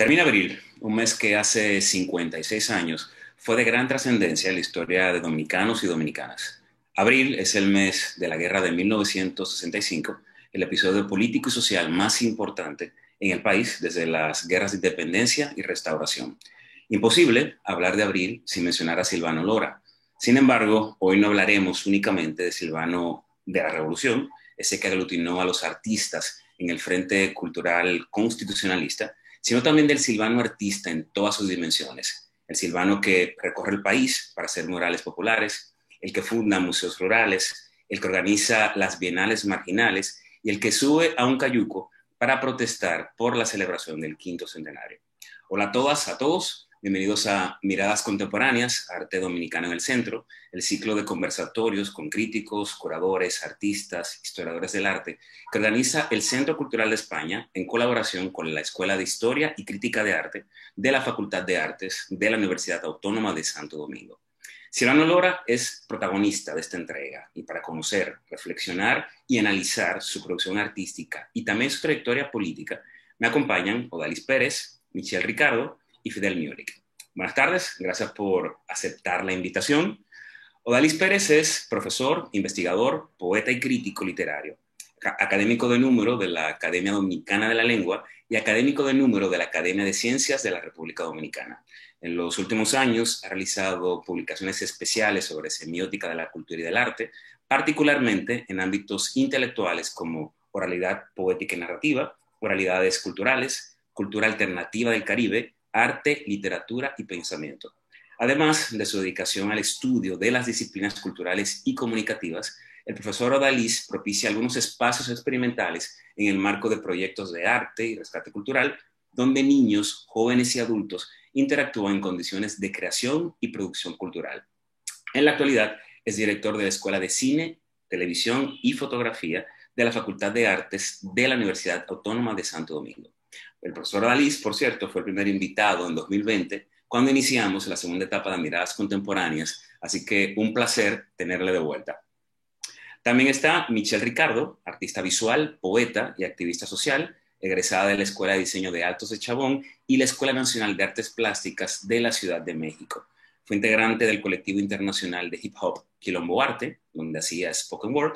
Termina abril, un mes que hace 56 años fue de gran trascendencia en la historia de dominicanos y dominicanas. Abril es el mes de la guerra de 1965, el episodio político y social más importante en el país desde las guerras de independencia y restauración. Imposible hablar de abril sin mencionar a Silvano Lora. Sin embargo, hoy no hablaremos únicamente de Silvano de la Revolución, ese que aglutinó a los artistas en el Frente Cultural Constitucionalista, sino también del Silvano artista en todas sus dimensiones. El Silvano que recorre el país para hacer murales populares, el que funda museos rurales, el que organiza las bienales marginales y el que sube a un cayuco para protestar por la celebración del quinto centenario. Hola a todas, a todos. Bienvenidos a Miradas Contemporáneas, Arte Dominicano en el Centro, el ciclo de conversatorios con críticos, curadores, artistas, historiadores del arte, que organiza el Centro Cultural de España en colaboración con la Escuela de Historia y Crítica de Arte de la Facultad de Artes de la Universidad Autónoma de Santo Domingo. Silvano Lora es protagonista de esta entrega y para conocer, reflexionar y analizar su producción artística y también su trayectoria política, me acompañan Odalis Pérez, Michelle Ricardo y Fidel Múnich. Buenas tardes, gracias por aceptar la invitación. Odalis Pérez es profesor, investigador, poeta y crítico literario, académico de número de la Academia Dominicana de la Lengua y académico de número de la Academia de Ciencias de la República Dominicana. En los últimos años ha realizado publicaciones especiales sobre semiótica de la cultura y del arte, particularmente en ámbitos intelectuales como oralidad poética y narrativa, oralidades culturales, cultura alternativa del Caribe, arte, literatura y pensamiento. Además de su dedicación al estudio de las disciplinas culturales y comunicativas, el profesor Odalis propicia algunos espacios experimentales en el marco de proyectos de arte y rescate cultural, donde niños, jóvenes y adultos interactúan en condiciones de creación y producción cultural. En la actualidad es director de la Escuela de Cine, Televisión y Fotografía de la Facultad de Artes de la Universidad Autónoma de Santo Domingo. El profesor Odalis, por cierto, fue el primer invitado en 2020, cuando iniciamos la segunda etapa de Miradas Contemporáneas, así que un placer tenerle de vuelta. También está Michelle Ricardo, artista visual, poeta y activista social, egresada de la Escuela de Diseño de Altos de Chabón y la Escuela Nacional de Artes Plásticas de la Ciudad de México. Fue integrante del colectivo internacional de hip hop Quilombo Arte, donde hacía spoken word.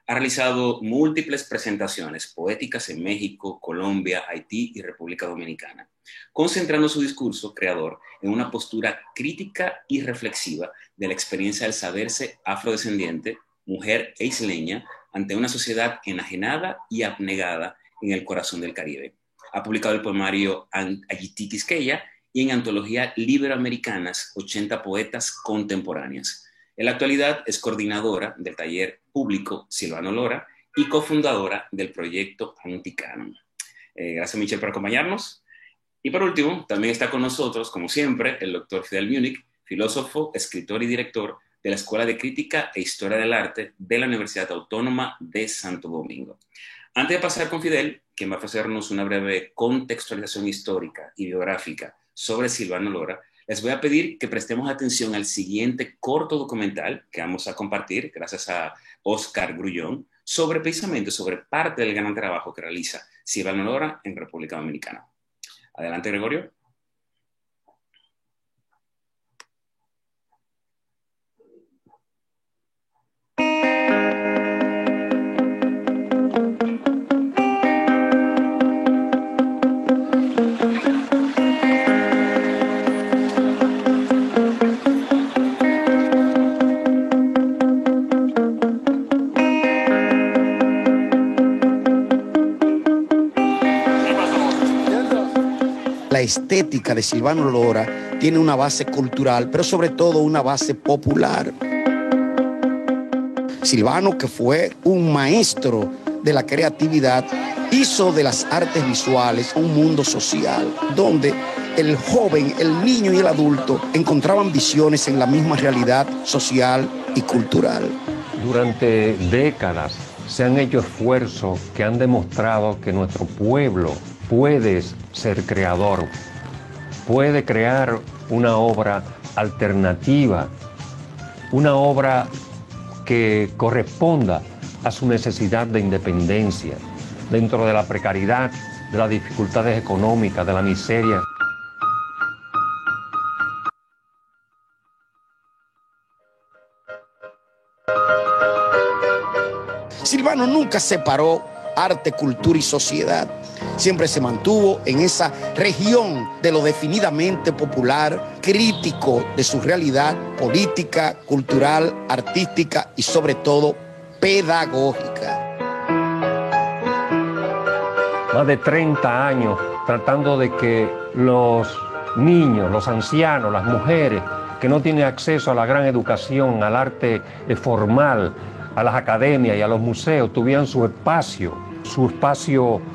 Ha realizado múltiples presentaciones poéticas en México, Colombia, Haití y República Dominicana, concentrando su discurso creador en una postura crítica y reflexiva de la experiencia del saberse afrodescendiente, mujer e isleña, ante una sociedad enajenada y abnegada en el corazón del Caribe. Ha publicado el poemario Ayiti Quisqueya y en antología Iberoamericanas, 80 poetas contemporáneas. En la actualidad es coordinadora del taller público Silvano Lora y cofundadora del proyecto Anticanon. Gracias, Michelle, por acompañarnos. Y por último, también está con nosotros, como siempre, el doctor Fidel Múnich, filósofo, escritor y director de la Escuela de Crítica e Historia del Arte de la Universidad Autónoma de Santo Domingo. Antes de pasar con Fidel, quien va a ofrecernos una breve contextualización histórica y biográfica sobre Silvano Lora, les voy a pedir que prestemos atención al siguiente corto documental que vamos a compartir, gracias a Oscar Grullón, precisamente sobre parte del gran trabajo que realiza Silvano Lora en República Dominicana. Adelante, Gregorio. La estética de Silvano Lora tiene una base cultural, pero sobre todo una base popular. Silvano, que fue un maestro de la creatividad, hizo de las artes visuales un mundo social, donde el joven, el niño y el adulto encontraban visiones en la misma realidad social y cultural. Durante décadas se han hecho esfuerzos que han demostrado que nuestro pueblo puede ser creador, puede crear una obra alternativa, una obra que corresponda a su necesidad de independencia, dentro de la precariedad, de las dificultades económicas, de la miseria Silvano nunca separó arte, cultura y sociedad. Siempre se mantuvo en esa región de lo definidamente popular, crítico de su realidad política, cultural, artística y sobre todo pedagógica. Más de 30 años tratando de que los niños, los ancianos, las mujeres que no tienen acceso a la gran educación, al arte formal, a las academias y a los museos, tuvieran su espacio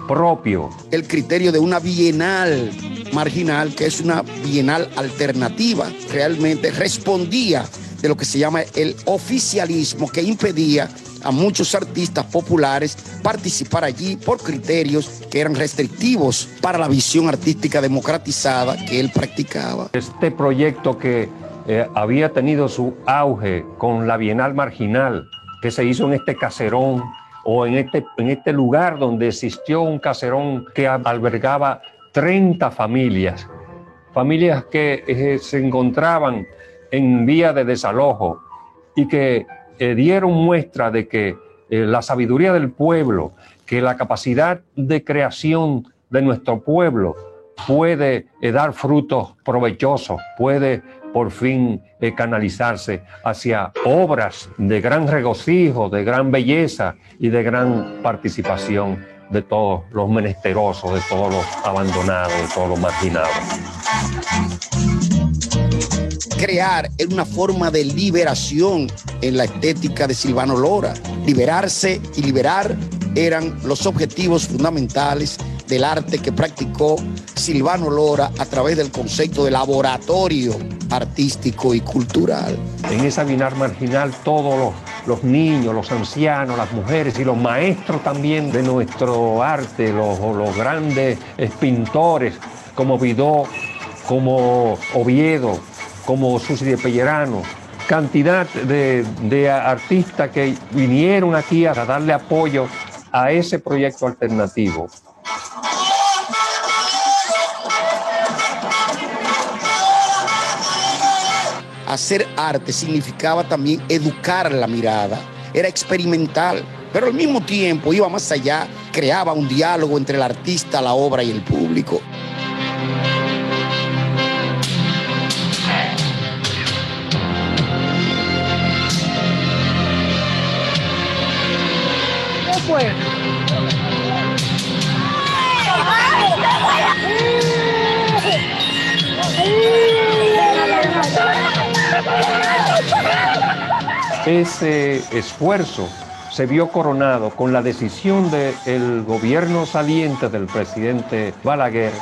propio. El criterio de una bienal marginal, que es una bienal alternativa, realmente respondía de lo que se llama el oficialismo, que impedía a muchos artistas populares participar allí por criterios que eran restrictivos para la visión artística democratizada que él practicaba. Este proyecto que había tenido su auge con la Bienal Marginal, que se hizo en este caserón, o en este lugar donde existió un caserón que albergaba 30 familias que se encontraban en vía de desalojo y que dieron muestra de que la sabiduría del pueblo, que la capacidad de creación de nuestro pueblo puede dar frutos provechosos, puede por fin canalizarse hacia obras de gran regocijo, de gran belleza y de gran participación de todos los menesterosos, de todos los abandonados, de todos los marginados. Crear era una forma de liberación en la estética de Silvano Lora. Liberarse y liberar eran los objetivos fundamentales del arte que practicó Silvano Lora a través del concepto de laboratorio artístico y cultural. En esa Bienal Marginal todos los niños, los ancianos, las mujeres y los maestros también de nuestro arte, los grandes pintores como Vidó, como Oviedo, como Susi de Pellerano, cantidad de artistas que vinieron aquí a darle apoyo a ese proyecto alternativo. Hacer arte significaba también educar la mirada, era experimental, pero al mismo tiempo iba más allá, creaba un diálogo entre el artista, la obra y el público. ¿Qué fue? Ese esfuerzo se vio coronado con la decisión del gobierno saliente del presidente Balaguer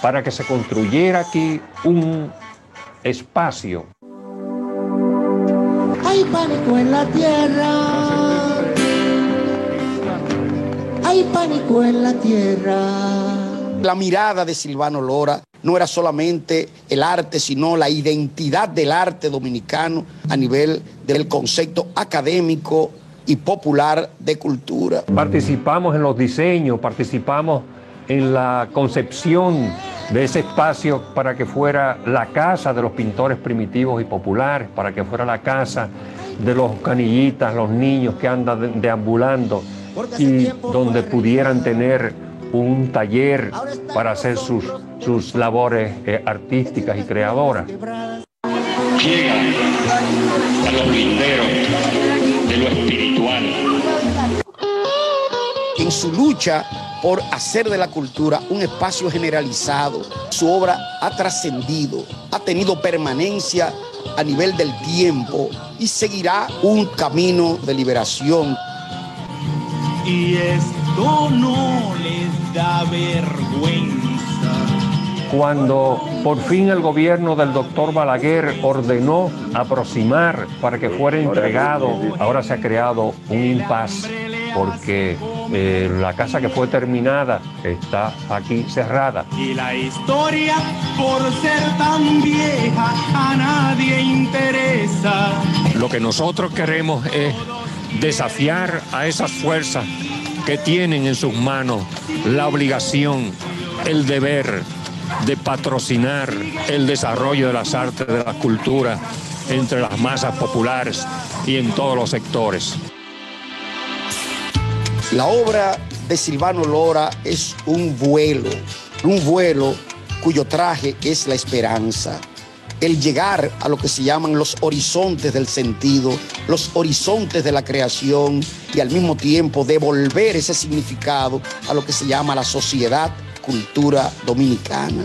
para que se construyera aquí un espacio. Hay pánico en la tierra, hay pánico en la tierra. La mirada de Silvano Lora no era solamente el arte, sino la identidad del arte dominicano a nivel del concepto académico y popular de cultura. Participamos en los diseños, participamos en la concepción de ese espacio para que fuera la casa de los pintores primitivos y populares, para que fuera la casa de los canillitas, los niños que andan deambulando y donde pudieran tener un taller para hacer sus labores artísticas y creadoras. Llega a los linderos de lo espiritual. En su lucha por hacer de la cultura un espacio generalizado, su obra ha trascendido, ha tenido permanencia a nivel del tiempo y seguirá un camino de liberación. Y esto no les da vergüenza. Cuando por fin el gobierno del doctor Balaguer ordenó aproximar para que fuera entregado, ahora se ha creado un impasse porque la casa que fue terminada está aquí cerrada. Y la historia, por ser tan vieja, a nadie interesa. Lo que nosotros queremos es desafiar a esas fuerzas que tienen en sus manos la obligación, el deber de patrocinar el desarrollo de las artes, de la cultura entre las masas populares y en todos los sectores. La obra de Silvano Lora es un vuelo cuyo traje es la esperanza. El llegar a lo que se llaman los horizontes del sentido, los horizontes de la creación y al mismo tiempo devolver ese significado a lo que se llama la sociedad, cultura dominicana.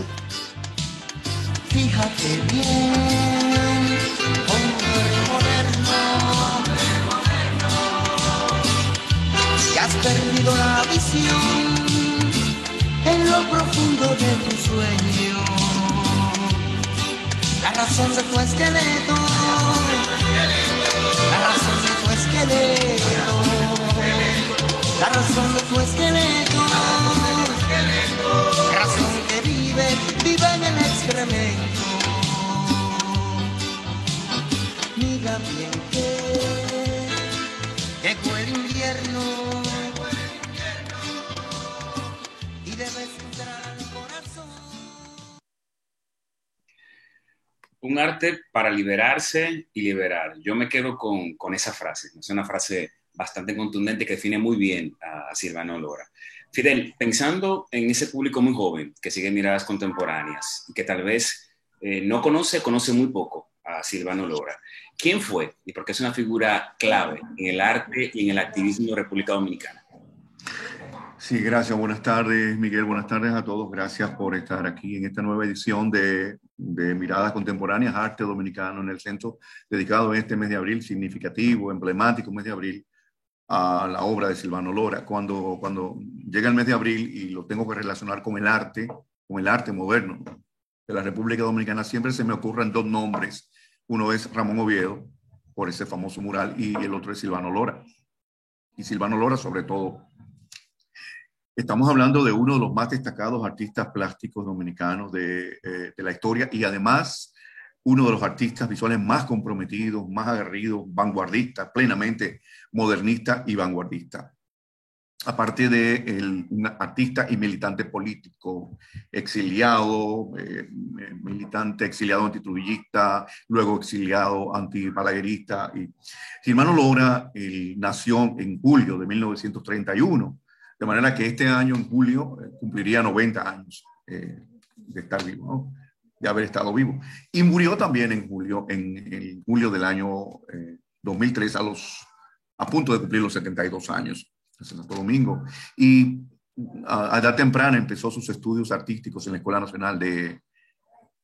Fíjate bien, hombre moderno, que has perdido la visión en lo profundo de tu sueño. La razón de tu esqueleto, la razón de tu esqueleto, la razón de tu esqueleto, la razón que vive en el excremento. Mira bien que llegó el invierno y debes entrar al corazón. Un arte para liberarse y liberar. Yo me quedo con esa frase. Es una frase bastante contundente que define muy bien a Silvano Lora. Fidel, pensando en ese público muy joven que sigue miradas contemporáneas y que tal vez no conoce muy poco a Silvano Lora, ¿quién fue y por qué es una figura clave en el arte y en el activismo de República Dominicana? Sí, gracias. Buenas tardes, Miguel. Buenas tardes a todos. Gracias por estar aquí en esta nueva edición de Miradas Contemporáneas, Arte Dominicano en el Centro, dedicado en este mes de abril, significativo, emblemático mes de abril, a la obra de Silvano Lora. Cuando llega el mes de abril y lo tengo que relacionar con el arte moderno de la República Dominicana, siempre se me ocurren dos nombres. Uno es Ramón Oviedo, por ese famoso mural, y el otro es Silvano Lora. Y Silvano Lora, sobre todo, estamos hablando de uno de los más destacados artistas plásticos dominicanos de la historia y además uno de los artistas visuales más comprometidos, más aguerridos, vanguardistas, plenamente modernista y vanguardista. Aparte de un artista y militante político, exiliado, militante exiliado antitrujillista, luego exiliado antibalaguerista. Silvano Lora nació en julio de 1931. De manera que este año, en julio, cumpliría 90 años de estar vivo, ¿no? De haber estado vivo. Y murió también en julio del año 2003, a punto de cumplir los 72 años, en Santo Domingo. Y a edad temprana empezó sus estudios artísticos en la Escuela Nacional de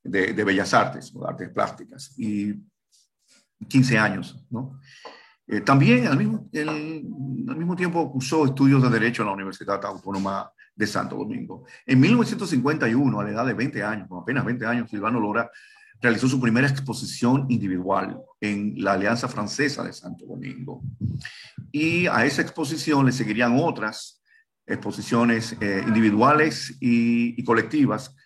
Bellas Artes, o Artes Plásticas, y 15 años, ¿no? También al mismo tiempo cursó estudios de Derecho en la Universidad Autónoma de Santo Domingo. En 1951, a la edad de 20 años, con apenas 20 años, Silvano Lora realizó su primera exposición individual en la Alianza Francesa de Santo Domingo. Y a esa exposición le seguirían otras exposiciones individuales y colectivas,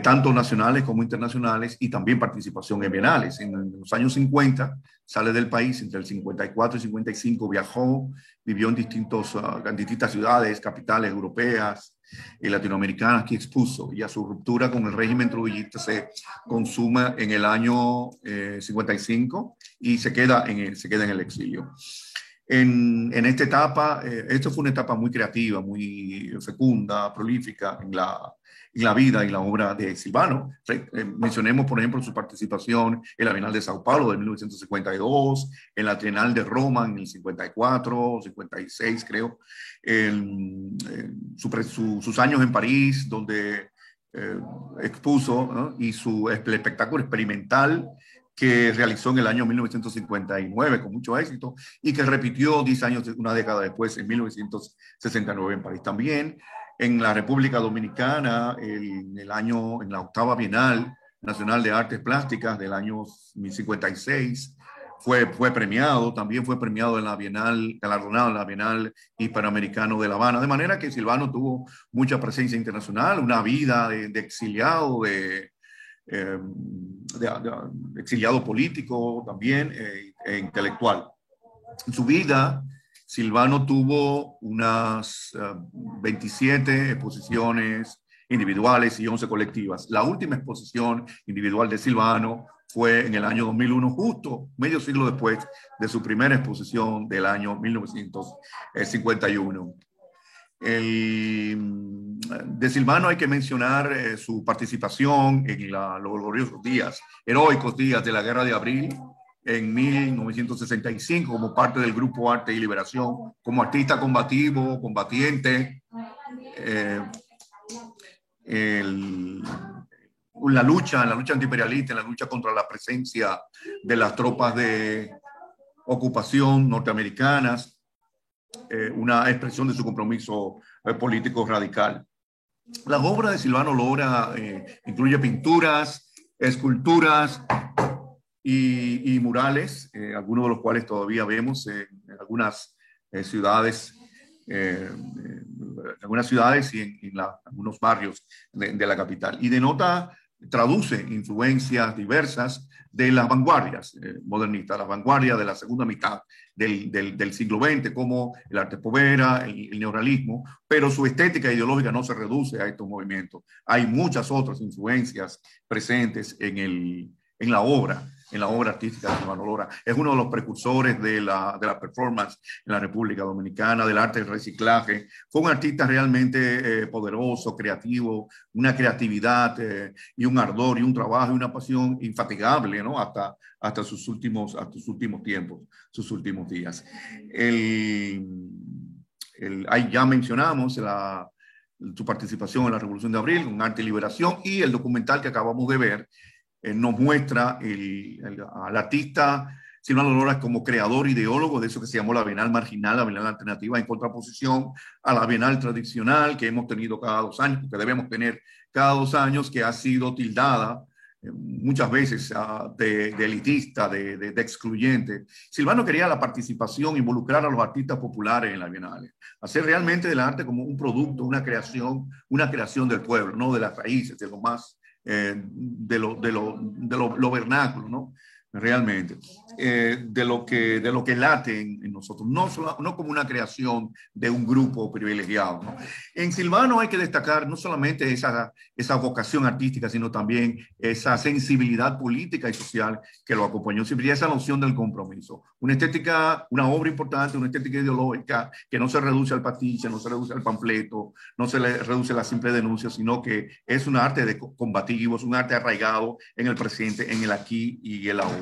tanto nacionales como internacionales, y también participación en bienales. En los años 50 sale del país, entre el 54 y 55 viajó, vivió en distintas ciudades, capitales europeas y latinoamericanas, que expuso, y a su ruptura con el régimen trujillista se consuma en el año 55 y se queda en el exilio. En esta etapa, esto fue una etapa muy creativa, muy fecunda, prolífica en la vida y la obra de Silvano. Mencionemos, por ejemplo, su participación en la Bienal de Sao Paulo de 1952, en la Trienal de Roma en el 54, 56 creo, sus años en París, donde expuso, ¿no? Y el espectáculo experimental que realizó en el año 1959 con mucho éxito y que repitió 10 años, una década después, en 1969 en París. También en la República Dominicana, en la octava Bienal Nacional de Artes Plásticas del año 56, fue premiado, también fue premiado en la Bienal, galardonado en la Bienal Hispanoamericano de La Habana, de manera que Silvano tuvo mucha presencia internacional, una vida de exiliado, de exiliado político también, e intelectual. En su vida, Silvano tuvo unas 27 exposiciones individuales y 11 colectivas. La última exposición individual de Silvano fue en el año 2001, justo medio siglo después de su primera exposición del año 1951. De Silvano hay que mencionar su participación en los gloriosos días, heroicos días de la Guerra de Abril en 1965 como parte del Grupo Arte y Liberación, como artista combativo, combatiente, en la lucha antiimperialista, en la lucha contra la presencia de las tropas de ocupación norteamericanas, una expresión de su compromiso político radical. La obra de Silvano Lora incluye pinturas, esculturas y murales, algunos de los cuales todavía vemos en algunas ciudades y en algunos barrios de la capital. Y traduce influencias diversas de las vanguardias modernistas, las vanguardias de la segunda mitad del siglo XX, como el arte povera, el neorrealismo, pero su estética ideológica no se reduce a estos movimientos. Hay muchas otras influencias presentes en la obra artística de Silvano Lora. Es uno de los precursores de la performance en la República Dominicana, del arte del reciclaje. Fue un artista realmente poderoso, creativo, una creatividad y un ardor y un trabajo y una pasión infatigable, ¿no? hasta sus últimos tiempos, sus últimos días. Ahí ya mencionamos su participación en la Revolución de Abril, un arte y liberación, y el documental que acabamos de ver nos muestra al artista Silvano Lora como creador ideólogo de eso que se llamó la Bienal Marginal, la Bienal Alternativa, en contraposición a la Bienal tradicional que hemos tenido cada 2 años, que debemos tener cada 2 años, que ha sido tildada muchas veces de elitista, de excluyente. Silvano quería la participación, involucrar a los artistas populares en la Bienal, hacer realmente del arte como un producto, una creación del pueblo, no de las raíces, de lo más de lo vernáculo, ¿no? Realmente, de lo que late en nosotros, no como una creación de un grupo privilegiado, ¿no? En Silvano hay que destacar no solamente esa vocación artística, sino también esa sensibilidad política y social que lo acompañó siempre, y esa noción del compromiso. Una estética, una obra importante, una estética ideológica que no se reduce al pastiche, no se reduce al panfleto, no se le reduce a la simple denuncia, sino que es un arte de combativo, es un arte arraigado en el presente, en el aquí y el ahora.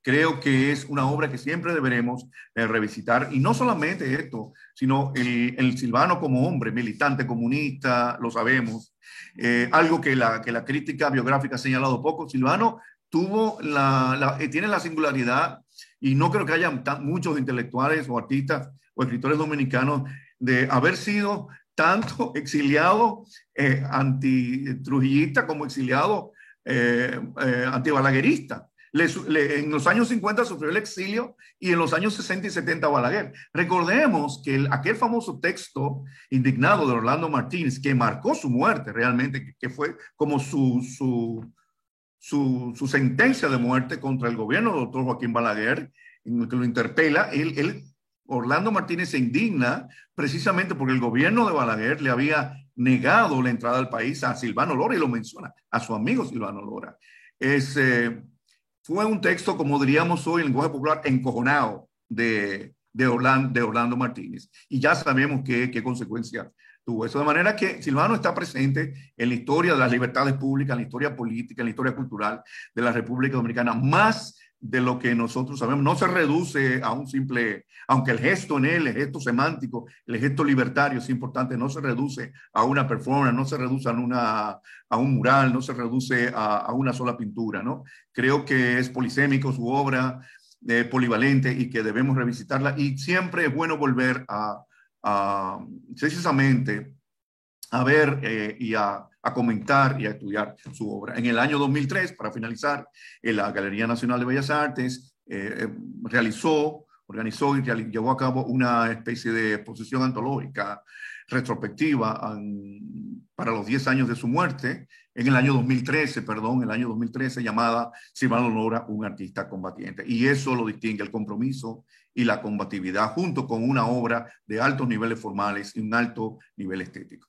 Creo que es una obra que siempre deberemos revisitar, y no solamente esto, sino el Silvano como hombre, militante comunista, lo sabemos, algo que la crítica biográfica ha señalado poco. Silvano tiene la singularidad, y no creo que haya muchos intelectuales o artistas o escritores dominicanos, de haber sido tanto exiliado antitrujillista como exiliado antibalaguerista. En los años 50 sufrió el exilio, y en los años 60 y 70 Balaguer. Recordemos que aquel famoso texto indignado de Orlando Martínez, que marcó su muerte realmente, que fue como su sentencia de muerte contra el gobierno del doctor Joaquín Balaguer, en el que lo interpela, Orlando Martínez se indigna precisamente porque el gobierno de Balaguer le había negado la entrada al país a Silvano Lora, y lo menciona, a su amigo Silvano Lora. Fue un texto, como diríamos hoy en el lenguaje popular, encojonado de Orlando Martínez. Y ya sabemos qué consecuencias tuvo eso. De manera que Silvano está presente en la historia de las libertades públicas, en la historia política, en la historia cultural de la República Dominicana, más de lo que nosotros sabemos. No se reduce a un simple, aunque el gesto en él, el gesto semántico, el gesto libertario es importante, no se reduce a una performance, no se reduce a un mural, no se reduce a una sola pintura, ¿no? Creo que es polisémico su obra, polivalente, y que debemos revisitarla, y siempre es bueno volver precisamente a ver y a comentar y a estudiar su obra. En el año 2003, para finalizar, la Galería Nacional de Bellas Artes organizó y llevó a cabo una especie de exposición antológica retrospectiva para los 10 años de su muerte, en el año 2013, llamada Silvano Lora, un artista combatiente. Y eso lo distingue, el compromiso y la combatividad, junto con una obra de altos niveles formales y un alto nivel estético.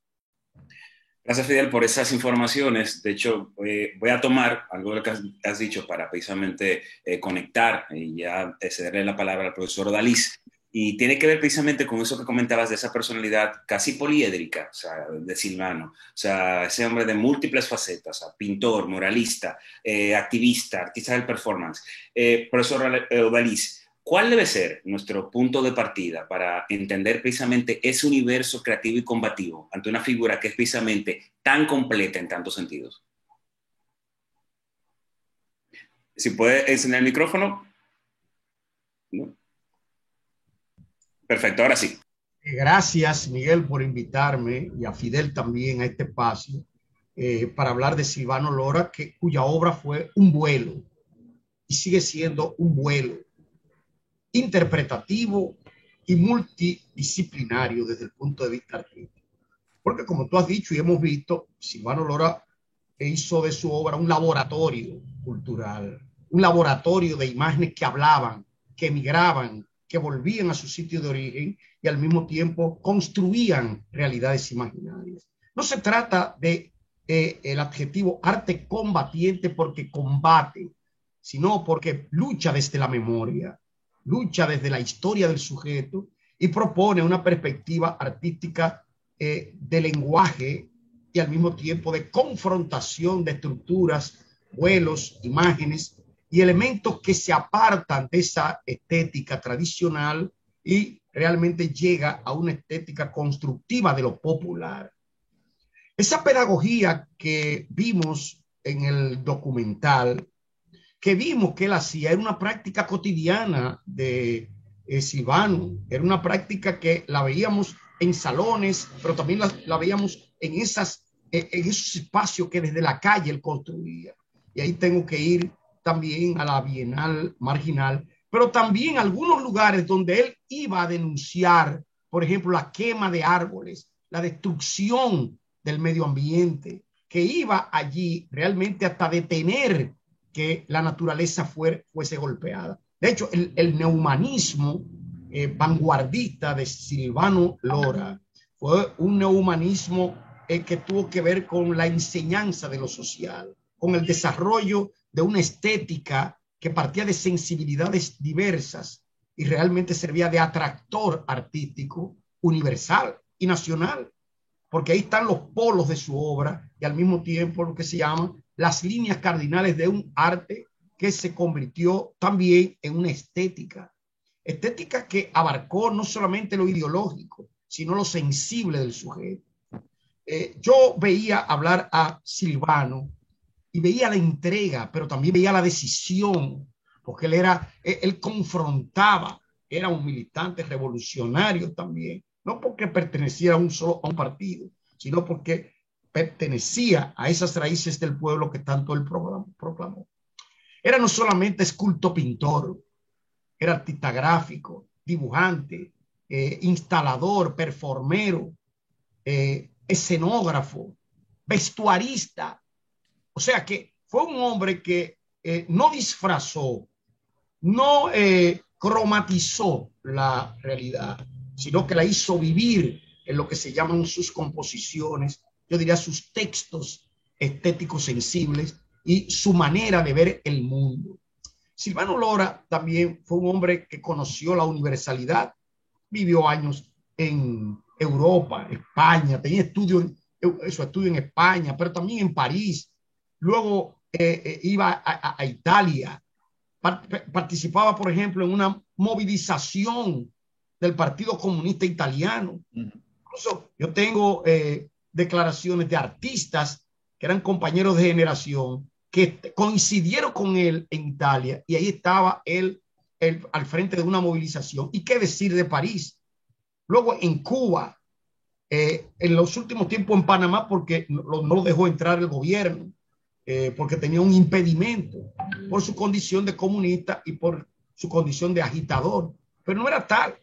Gracias, Fidel, por esas informaciones. De hecho, voy a tomar algo de lo que has dicho para precisamente conectar y ya cederle la palabra al profesor Odalís. Y tiene que ver precisamente con eso que comentabas de esa personalidad casi poliédrica, o sea, de Silvano. O sea, ese hombre de múltiples facetas, o sea, pintor, muralista, activista, artista del performance. Profesor Odalís, ¿cuál debe ser nuestro punto de partida para entender precisamente ese universo creativo y combativo ante una figura que es precisamente tan completa en tantos sentidos? Si puede encender el micrófono. ¿No? Perfecto, ahora sí. Gracias, Miguel, por invitarme y a Fidel también a este espacio para hablar de Silvano Lora, cuya obra fue un vuelo y sigue siendo un vuelo interpretativo y multidisciplinario desde el punto de vista artístico. Porque como tú has dicho y hemos visto, Silvano Lora hizo de su obra un laboratorio cultural, un laboratorio de imágenes que hablaban, que emigraban, que volvían a su sitio de origen y al mismo tiempo construían realidades imaginarias. No se trata de el adjetivo arte combatiente porque combate, sino porque lucha desde la memoria, lucha desde la historia del sujeto y propone una perspectiva artística de lenguaje y al mismo tiempo de confrontación de estructuras, vuelos, imágenes y elementos que se apartan de esa estética tradicional y realmente llega a una estética constructiva de lo popular. Esa pedagogía que vimos en el documental, que vimos que él hacía, era una práctica cotidiana de Silvano, era una práctica que la veíamos en salones, pero también la veíamos en esos espacios que desde la calle él construía. Y ahí tengo que ir también a la Bienal Marginal, pero también a algunos lugares donde él iba a denunciar, por ejemplo, la quema de árboles, la destrucción del medio ambiente, que iba allí realmente hasta detener que la naturaleza fuese golpeada. De hecho, el neumanismo vanguardista de Silvano Lora fue un neumanismo que tuvo que ver con la enseñanza de lo social, con el desarrollo de una estética que partía de sensibilidades diversas y realmente servía de atractor artístico universal y nacional, porque ahí están los polos de su obra y al mismo tiempo lo que se llama las líneas cardinales de un arte que se convirtió también en una estética. Estética que abarcó no solamente lo ideológico, sino lo sensible del sujeto. Yo veía hablar a Silvano y veía la entrega, pero también veía la decisión, porque él confrontaba, era un militante revolucionario también, no porque pertenecía a un partido, sino porque pertenecía a esas raíces del pueblo que tanto él proclamó. Era no solamente escultor pintor, era artista gráfico, dibujante, instalador, performero, escenógrafo, vestuarista. O sea que fue un hombre que no disfrazó, no cromatizó la realidad, sino que la hizo vivir en lo que se llaman sus composiciones, yo diría sus textos estéticos sensibles y su manera de ver el mundo. Silvano Lora también fue un hombre que conoció la universalidad, vivió años en Europa, España, tenía su estudio en España, pero también en París. Luego iba a Italia, participaba, por ejemplo, en una movilización del Partido Comunista Italiano. Incluso yo tengo declaraciones de artistas que eran compañeros de generación que coincidieron con él en Italia y ahí estaba él al frente de una movilización. ¿Y qué decir de París? Luego en Cuba, en los últimos tiempos en Panamá, porque no lo dejó entrar el gobierno, porque tenía un impedimento por su condición de comunista y por su condición de agitador, pero no era tal.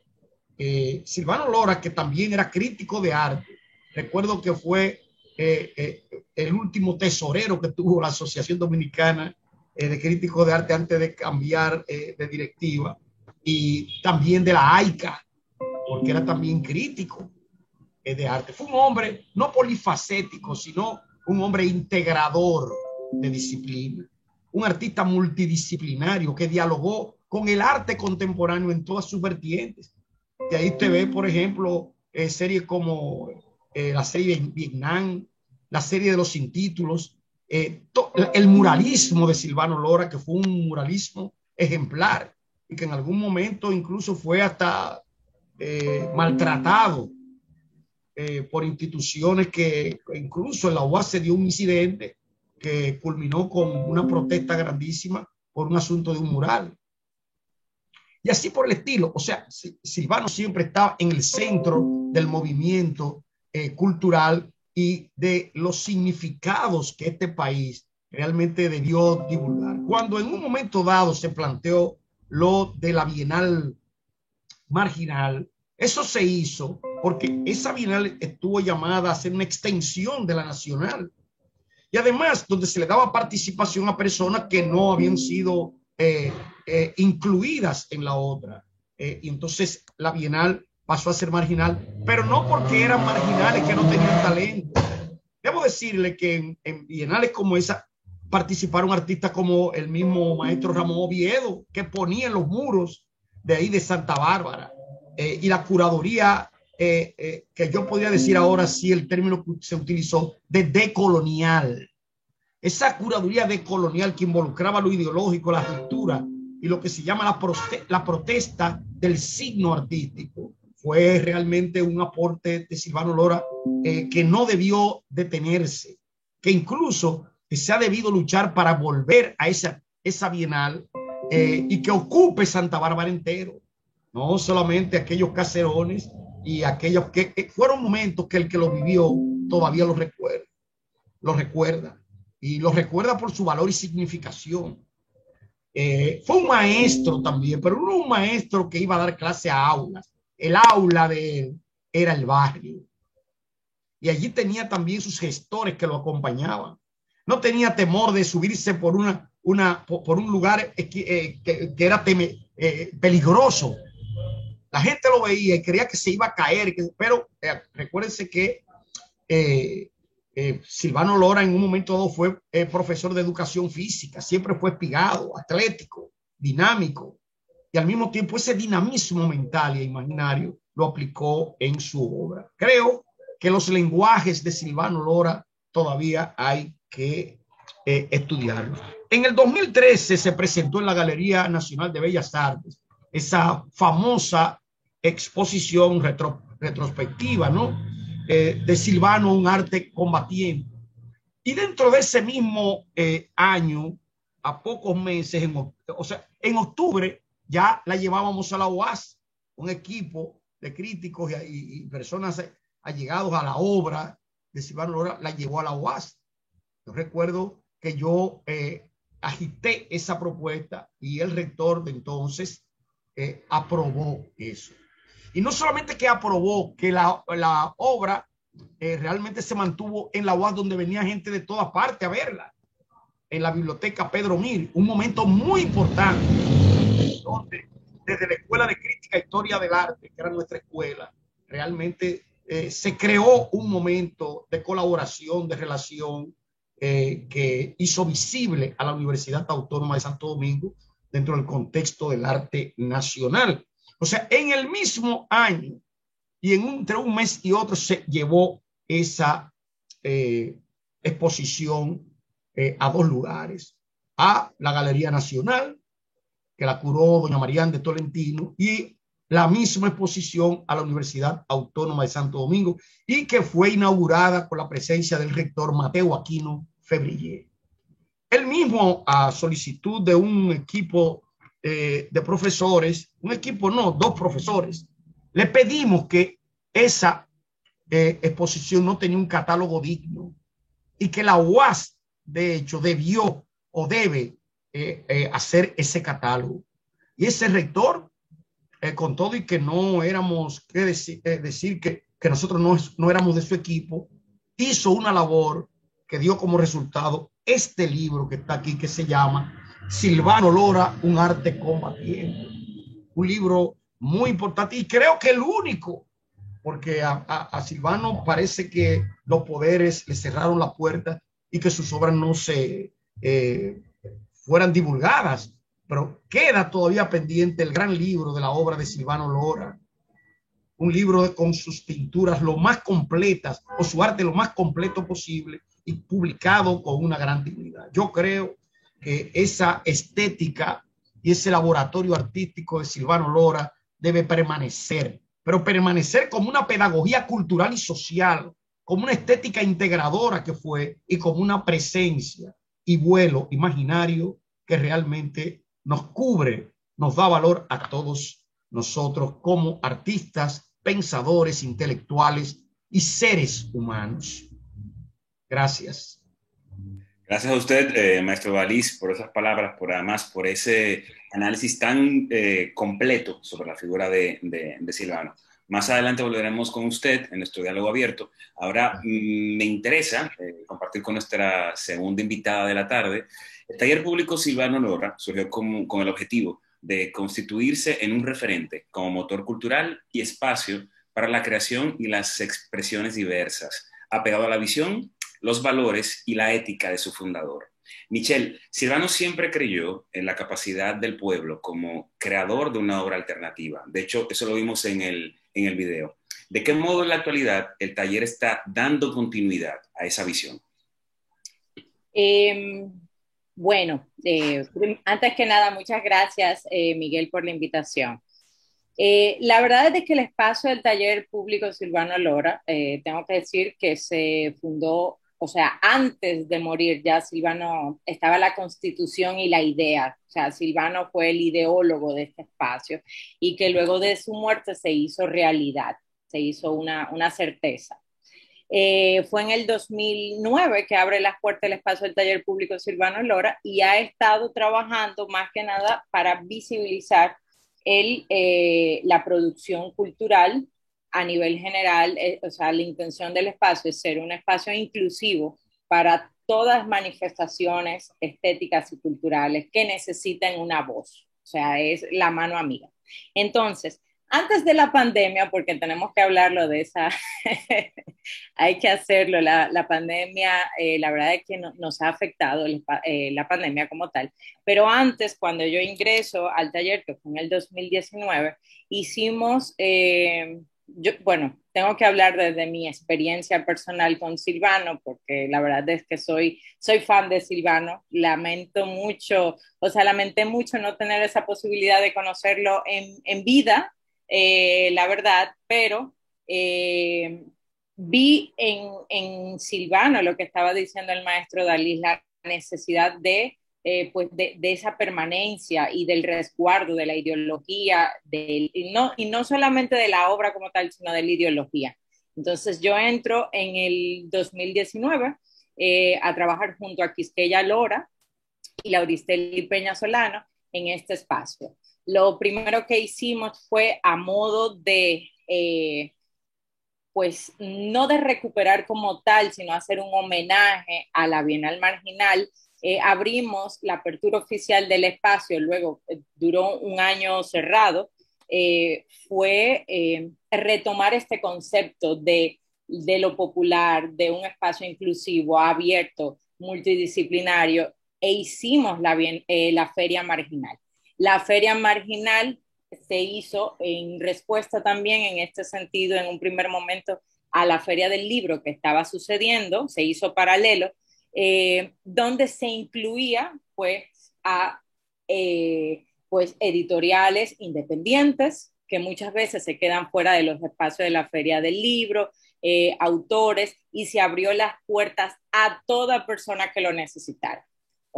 Silvano Lora, que también era crítico de arte, recuerdo que fue el último tesorero que tuvo la Asociación Dominicana de Críticos de Arte antes de cambiar de directiva, y también de la AICA, porque era también crítico. de arte. Fue un hombre no polifacético, sino un hombre integrador de disciplina, un artista multidisciplinario que dialogó con el arte contemporáneo en todas sus vertientes. Y ahí usted ve, por ejemplo, series como la serie de Vietnam, la serie de los sin títulos, el muralismo de Silvano Lora, que fue un muralismo ejemplar y que en algún momento incluso fue hasta maltratado por instituciones, que incluso en la UAS se dio un incidente que culminó con una protesta grandísima por un asunto de un mural. Y así por el estilo. O sea, Silvano siempre estaba en el centro del movimiento cultural y de los significados que este país realmente debió divulgar. Cuando en un momento dado se planteó lo de la Bienal Marginal, eso se hizo porque esa Bienal estuvo llamada a ser una extensión de la Nacional. Y además, donde se le daba participación a personas que no habían sido incluidas en la otra. Y entonces la Bienal pasó a ser marginal, pero no porque eran marginales que no tenían talento. Debo decirle que en bienales como esa participaron artistas como el mismo maestro Ramón Oviedo, que ponía en los muros de ahí de Santa Bárbara, y la curaduría, que yo podría decir ahora sí el término que se utilizó, de decolonial. Esa curaduría decolonial que involucraba lo ideológico, la ruptura y lo que se llama la protesta del signo artístico, fue realmente un aporte de Silvano Lora que no debió detenerse, que incluso se ha debido luchar para volver a esa bienal y que ocupe Santa Bárbara entero, no solamente aquellos caserones y aquellos que fueron momentos que el que lo vivió todavía lo recuerda y lo recuerda por su valor y significación. Fue un maestro también, pero no un maestro que iba a dar clase a aulas. El aula de él era el barrio. Y allí tenía también sus gestores que lo acompañaban. No tenía temor de subirse por un lugar que era peligroso. La gente lo veía y creía que se iba a caer. Pero recuérdense que Silvano Lora en un momento dado fue profesor de educación física. Siempre fue espigado, atlético, dinámico. Y al mismo tiempo ese dinamismo mental e imaginario lo aplicó en su obra. Creo que los lenguajes de Silvano Lora todavía hay que estudiarlos. En el 2013 se presentó en la Galería Nacional de Bellas Artes esa famosa exposición retrospectiva, ¿no? De Silvano, un arte combatiente. Y dentro de ese mismo año, a pocos meses, en octubre, ya la llevábamos a la UAS, un equipo de críticos y personas allegados a la obra de Silvano Lora, la llevó a la UAS. Yo recuerdo que yo agité esa propuesta y el rector de entonces aprobó eso. Y no solamente que aprobó, que la obra realmente se mantuvo en la UAS, donde venía gente de toda parte a verla, en la biblioteca Pedro Mir, un momento muy importante, donde desde la Escuela de Crítica e Historia del Arte, que era nuestra escuela, realmente se creó un momento de colaboración, de relación, que hizo visible a la Universidad Autónoma de Santo Domingo dentro del contexto del arte nacional. O sea, en el mismo año y entre un mes y otro se llevó esa exposición a dos lugares, a la Galería Nacional, que la curó doña Marián de Tolentino, y la misma exposición a la Universidad Autónoma de Santo Domingo, y que fue inaugurada con la presencia del rector Mateo Aquino Febrillé. Él mismo, a solicitud de un equipo de profesores, dos profesores, le pedimos que esa exposición no tenía un catálogo digno y que la UAS, de hecho, debió o debe hacer ese catálogo. Y ese rector, con todo y que no éramos, decir que nosotros no éramos de su equipo, hizo una labor que dio como resultado este libro que está aquí, que se llama Silvano Lora, un arte combatiente. Un libro muy importante y creo que el único porque a Silvano parece que los poderes le cerraron la puerta y que sus obras no se fueran divulgadas, pero queda todavía pendiente el gran libro de la obra de Silvano Lora, un libro con sus pinturas lo más completas o su arte lo más completo posible y publicado con una gran dignidad. Yo creo que esa estética y ese laboratorio artístico de Silvano Lora debe permanecer, pero permanecer como una pedagogía cultural y social, como una estética integradora que fue y como una presencia y vuelo imaginario que realmente nos cubre, nos da valor a todos nosotros como artistas, pensadores, intelectuales y seres humanos. Gracias. Gracias a usted, maestro Baliz, por esas palabras, además por ese análisis tan completo sobre la figura de Silvano. Más adelante volveremos con usted en nuestro diálogo abierto. Ahora me interesa compartir con nuestra segunda invitada de la tarde. El taller público Silvano Lora surgió con el objetivo de constituirse en un referente como motor cultural y espacio para la creación y las expresiones diversas, apegado a la visión, los valores y la ética de su fundador. Michel, Silvano siempre creyó en la capacidad del pueblo como creador de una obra alternativa. De hecho, eso lo vimos en el video. ¿De qué modo en la actualidad el taller está dando continuidad a esa visión? Bueno, antes que nada, muchas gracias, Miguel, por la invitación. La verdad es que el espacio del taller público Silvano Lora, tengo que decir que se fundó, o sea, antes de morir ya Silvano, estaba la constitución y la idea, o sea, Silvano fue el ideólogo de este espacio y que luego de su muerte se hizo realidad, se hizo una certeza. Fue en el 2009 que abre las puertas del espacio del taller público Silvano Lora y ha estado trabajando más que nada para visibilizar la producción cultural a nivel general. O sea, la intención del espacio es ser un espacio inclusivo para todas manifestaciones estéticas y culturales que necesiten una voz, o sea, es la mano amiga. Entonces, antes de la pandemia, porque tenemos que hablarlo de esa, hay que hacerlo, la pandemia, la verdad es que nos ha afectado la pandemia como tal, pero antes, cuando yo ingreso al taller, que fue en el 2019, hicimos, bueno, tengo que hablar desde mi experiencia personal con Silvano, porque la verdad es que soy fan de Silvano, lamento mucho, o sea, lamenté mucho no tener esa posibilidad de conocerlo en vida, la verdad, pero vi en Silvano lo que estaba diciendo el maestro Dalí, la necesidad pues de esa permanencia y del resguardo de la ideología, y no solamente de la obra como tal, sino de la ideología. Entonces yo entro en el 2019 a trabajar junto a Quisqueya Lora y Lauristeli Peña Solano en este espacio. Lo primero que hicimos fue a modo de, pues no de recuperar como tal, sino hacer un homenaje a la Bienal Marginal. Abrimos la apertura oficial del espacio, luego duró un año cerrado, fue retomar este concepto de lo popular, de un espacio inclusivo, abierto, multidisciplinario, e hicimos la Feria Marginal. La Feria Marginal se hizo en respuesta también en este sentido, en un primer momento, a la Feria del Libro que estaba sucediendo, se hizo paralelo, donde se incluía pues a pues editoriales independientes que muchas veces se quedan fuera de los espacios de la Feria del Libro, autores, y se abrió las puertas a toda persona que lo necesitara.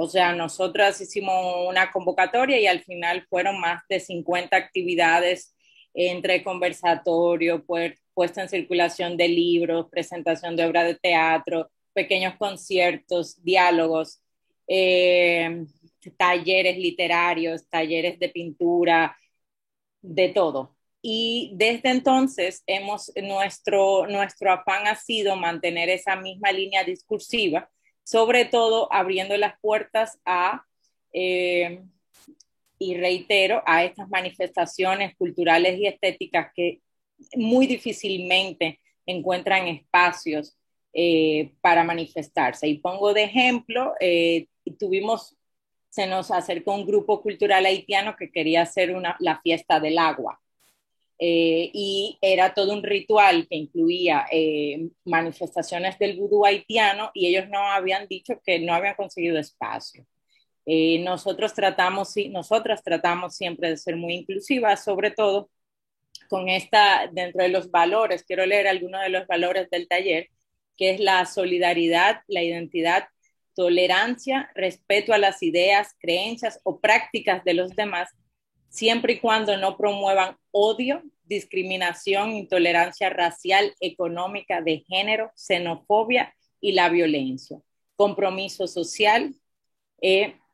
O sea, nosotras hicimos una convocatoria y al final fueron más de 50 actividades entre conversatorio, puesta en circulación de libros, presentación de obras de teatro, pequeños conciertos, diálogos, talleres literarios, talleres de pintura, de todo. Y desde entonces nuestro afán ha sido mantener esa misma línea discursiva, sobre todo abriendo las puertas y reitero, a estas manifestaciones culturales y estéticas que muy difícilmente encuentran espacios para manifestarse. Y pongo de ejemplo, se nos acercó un grupo cultural haitiano que quería hacer la fiesta del agua. Y era todo un ritual que incluía manifestaciones del vudú haitiano, y ellos no habían dicho que no habían conseguido espacio. Nosotras tratamos siempre de ser muy inclusivas, sobre todo dentro de los valores. Quiero leer algunos de los valores del taller, que es la solidaridad, la identidad, tolerancia, respeto a las ideas, creencias o prácticas de los demás, siempre y cuando no promuevan odio, discriminación, intolerancia racial, económica, de género, xenofobia y la violencia. Compromiso social,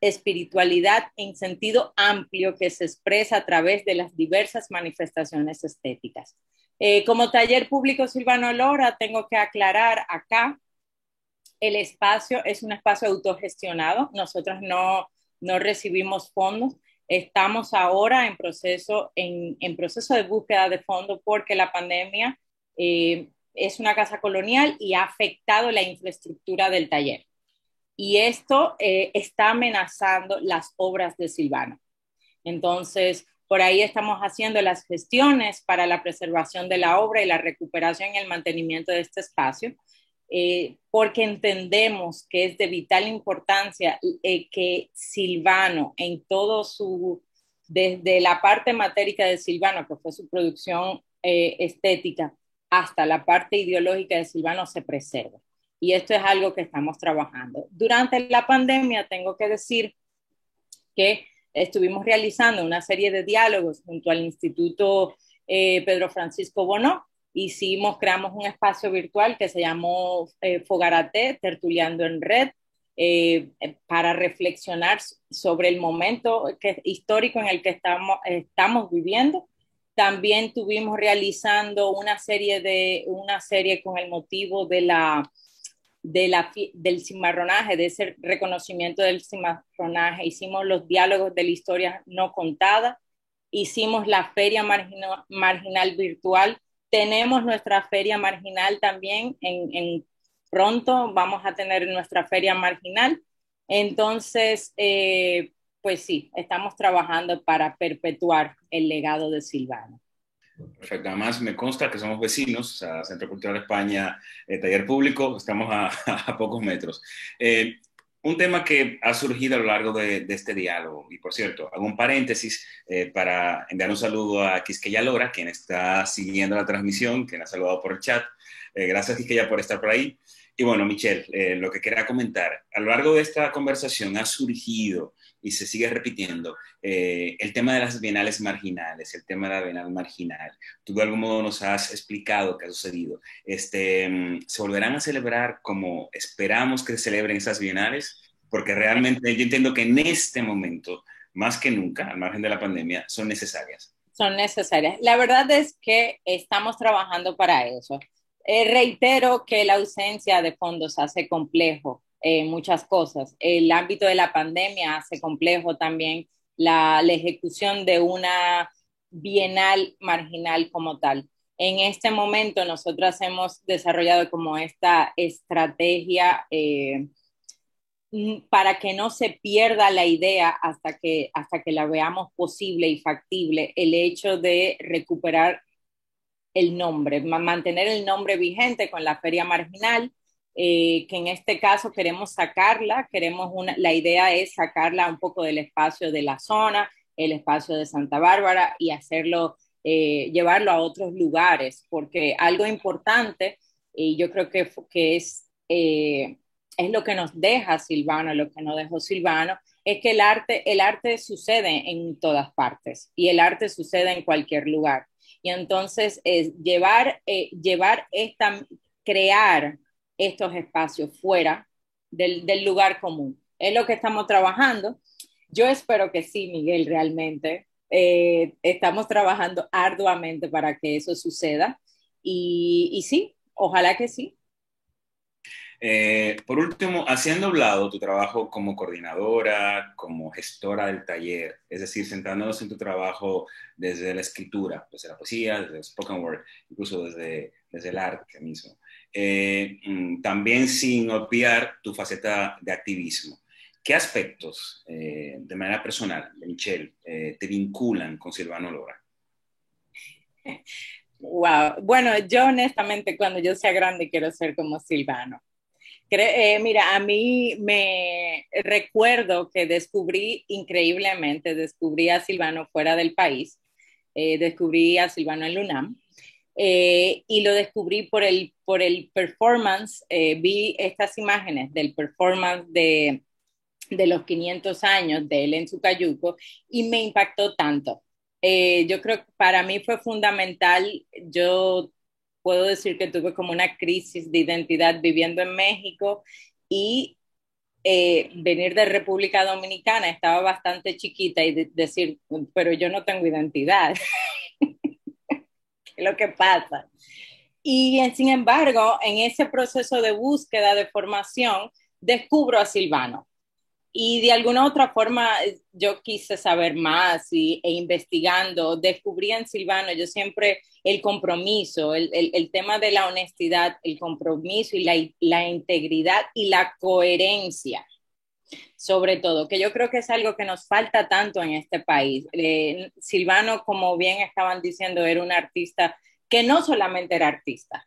espiritualidad en sentido amplio que se expresa a través de las diversas manifestaciones estéticas. Como taller público Silvano Lora, tengo que aclarar acá, el espacio es un espacio autogestionado, nosotros no recibimos fondos. Estamos ahora en proceso de búsqueda de fondos porque la pandemia es una casa colonial y ha afectado la infraestructura del taller. Y esto está amenazando las obras de Silvano. Entonces, por ahí estamos haciendo las gestiones para la preservación de la obra y la recuperación y el mantenimiento de este espacio, porque entendemos que es de vital importancia que Silvano, desde la parte matérica de Silvano, que fue su producción estética, hasta la parte ideológica de Silvano, se preserve. Y esto es algo que estamos trabajando. Durante la pandemia, tengo que decir que estuvimos realizando una serie de diálogos junto al Instituto Pedro Francisco Bono. Creamos un espacio virtual que se llamó Fogarate, Tertuleando en Red, para reflexionar sobre el momento histórico en el que estamos viviendo. También estuvimos realizando una serie con el motivo del cimarronaje, de ese reconocimiento del cimarronaje. Hicimos los diálogos de la historia no contada, hicimos la feria marginal virtual. Tenemos nuestra feria marginal también, pronto vamos a tener nuestra feria marginal. Entonces, pues sí, estamos trabajando para perpetuar el legado de Silvano. Perfecto, además me consta que somos vecinos, o sea, Centro Cultural España, Taller Público, estamos a pocos metros. Un tema que ha surgido a lo largo de este diálogo, y por cierto, hago un paréntesis para enviar un saludo a Quisqueya Lora, quien está siguiendo la transmisión, quien ha saludado por el chat. Gracias, Quisqueya, por estar por ahí. Y bueno, Michelle, lo que quería comentar, a lo largo de esta conversación ha surgido y se sigue repitiendo el tema de las bienales marginales, el tema de la bienal marginal. Tú de algún modo nos has explicado qué ha sucedido. ¿Se volverán a celebrar como esperamos que se celebren esas bienales? Porque realmente yo entiendo que en este momento, más que nunca, al margen de la pandemia, son necesarias. Son necesarias. La verdad es que estamos trabajando para eso. Reitero que la ausencia de fondos hace complejo muchas cosas. El ámbito de la pandemia hace complejo también la ejecución de una bienal marginal como tal. En este momento nosotros hemos desarrollado como esta estrategia para que no se pierda la idea hasta que la veamos posible y factible, el hecho de recuperar el nombre, mantener el nombre vigente con la Feria Marginal, que en este caso queremos sacarla, la idea es sacarla un poco del espacio de la zona, el espacio de Santa Bárbara, y llevarlo a otros lugares, porque algo importante, y yo creo que es lo que nos deja Silvano, lo que nos dejó Silvano, es que el arte sucede en todas partes, y el arte sucede en cualquier lugar. Y entonces crear estos espacios fuera del lugar común. Es lo que estamos trabajando. Yo espero que sí, Miguel, realmente. Estamos trabajando arduamente para que eso suceda. Y sí, ojalá que sí. Por último, haciendo un lado tu trabajo como coordinadora, como gestora del taller, es decir, centrándonos en tu trabajo desde la escritura, desde la poesía, desde el spoken word, incluso desde el arte mismo. También sin obviar tu faceta de activismo. ¿Qué aspectos, de manera personal, de Michelle, te vinculan con Silvano Lora? Wow. Bueno, yo honestamente cuando yo sea grande quiero ser como Silvano. Mira, a mí me recuerdo que descubrí a Silvano fuera del país, descubrí a Silvano en Lunam, y lo descubrí por el performance, vi estas imágenes del performance de los 500 años de él en su cayuco y me impactó tanto. Yo creo que para mí fue fundamental. Yo puedo decir que tuve como una crisis de identidad viviendo en México y venir de República Dominicana, estaba bastante chiquita y decir, pero yo no tengo identidad. ¿Qué es lo que pasa? Y sin embargo, en ese proceso de búsqueda, de formación, descubro a Silvano. Y de alguna otra forma yo quise saber más e investigando, descubrí en Silvano, yo siempre el compromiso, el tema de la honestidad, el compromiso y la integridad y la coherencia, sobre todo, que yo creo que es algo que nos falta tanto en este país. Silvano, como bien estaban diciendo, era un artista que no solamente era artista,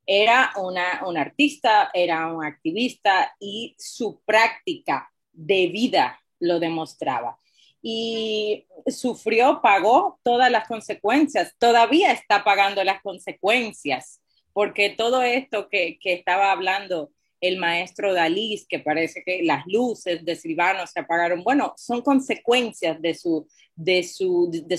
era un artista, era un activista y su práctica de vida lo demostraba. Y sufrió, pagó todas las consecuencias, todavía está pagando las consecuencias, porque todo esto que estaba hablando el maestro Dalí, que parece que las luces de Silvano se apagaron, bueno, son consecuencias de su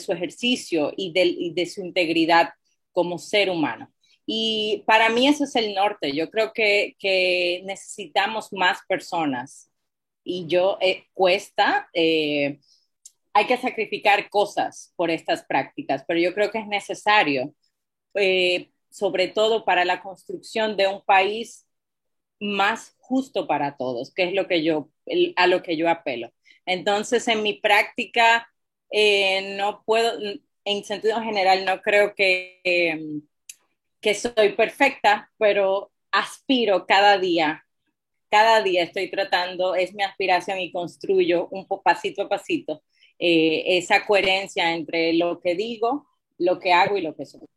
ejercicio y de su integridad como ser humano. Y para mí eso es el norte. Yo creo que necesitamos más personas y cuesta, hay que sacrificar cosas por estas prácticas, pero yo creo que es necesario, sobre todo para la construcción de un país más justo para todos, que es a lo que yo apelo. Entonces, en mi práctica, no puedo, en sentido general, no creo que soy perfecta, pero aspiro cada día estoy tratando, es mi aspiración y construyo pasito a pasito esa coherencia entre lo que digo, lo que hago y lo que soy.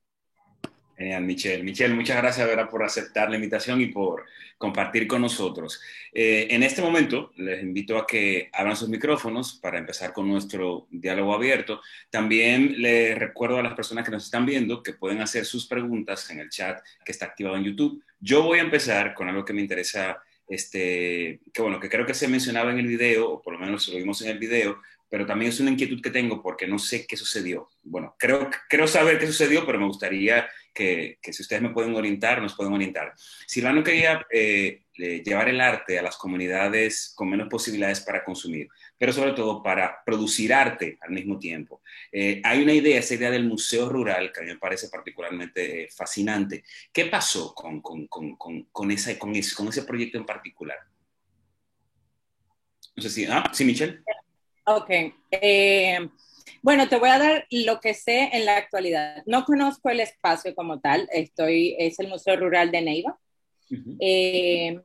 Genial, Michelle. Michelle, muchas gracias, ¿verdad?, por aceptar la invitación y por compartir con nosotros. En este momento, les invito a que abran sus micrófonos para empezar con nuestro diálogo abierto. También les recuerdo a las personas que nos están viendo que pueden hacer sus preguntas en el chat que está activado en YouTube. Yo voy a empezar con algo que me interesa, que creo que se mencionaba en el video, o por lo menos lo vimos en el video, pero también es una inquietud que tengo porque no sé qué sucedió. Bueno, creo saber qué sucedió, pero me gustaría que si ustedes me pueden orientar, nos pueden orientar. Silvano quería llevar el arte a las comunidades con menos posibilidades para consumir, pero sobre todo para producir arte al mismo tiempo. Hay esa idea del museo rural que a mí me parece particularmente fascinante. ¿Qué pasó con ese proyecto en particular? No sé si... sí, Michelle. Ok. Bueno, te voy a dar lo que sé en la actualidad. No conozco el espacio como tal. Es el Museo Rural de Neiva. Uh-huh.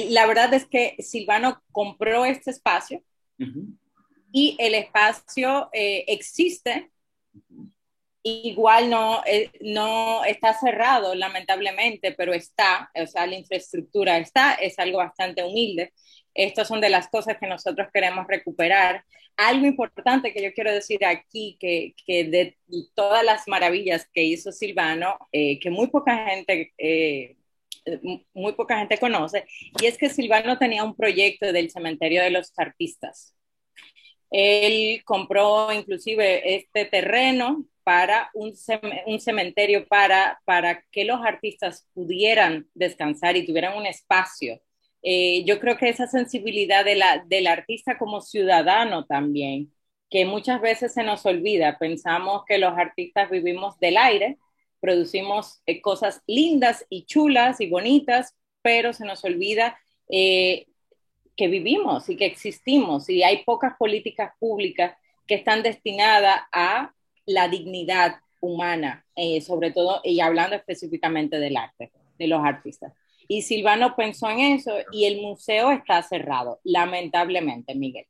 La verdad es que Silvano compró este espacio uh-huh. y el espacio existe. Uh-huh. Igual no está cerrado, lamentablemente, pero está, o sea, la infraestructura está, es algo bastante humilde. Estas son de las cosas que nosotros queremos recuperar. Algo importante que yo quiero decir aquí, que de todas las maravillas que hizo Silvano, que muy poca gente conoce, y es que Silvano tenía un proyecto del Cementerio de los Artistas. Él compró inclusive este terreno para un cementerio para que los artistas pudieran descansar y tuvieran un espacio. Yo creo que esa sensibilidad del artista como ciudadano también, que muchas veces se nos olvida, pensamos que los artistas vivimos del aire, producimos cosas lindas y chulas y bonitas, pero se nos olvida que vivimos y que existimos y hay pocas políticas públicas que están destinadas a la dignidad humana, sobre todo, y hablando específicamente del arte, de los artistas. Y Silvano pensó en eso y el museo está cerrado, lamentablemente, Miguel.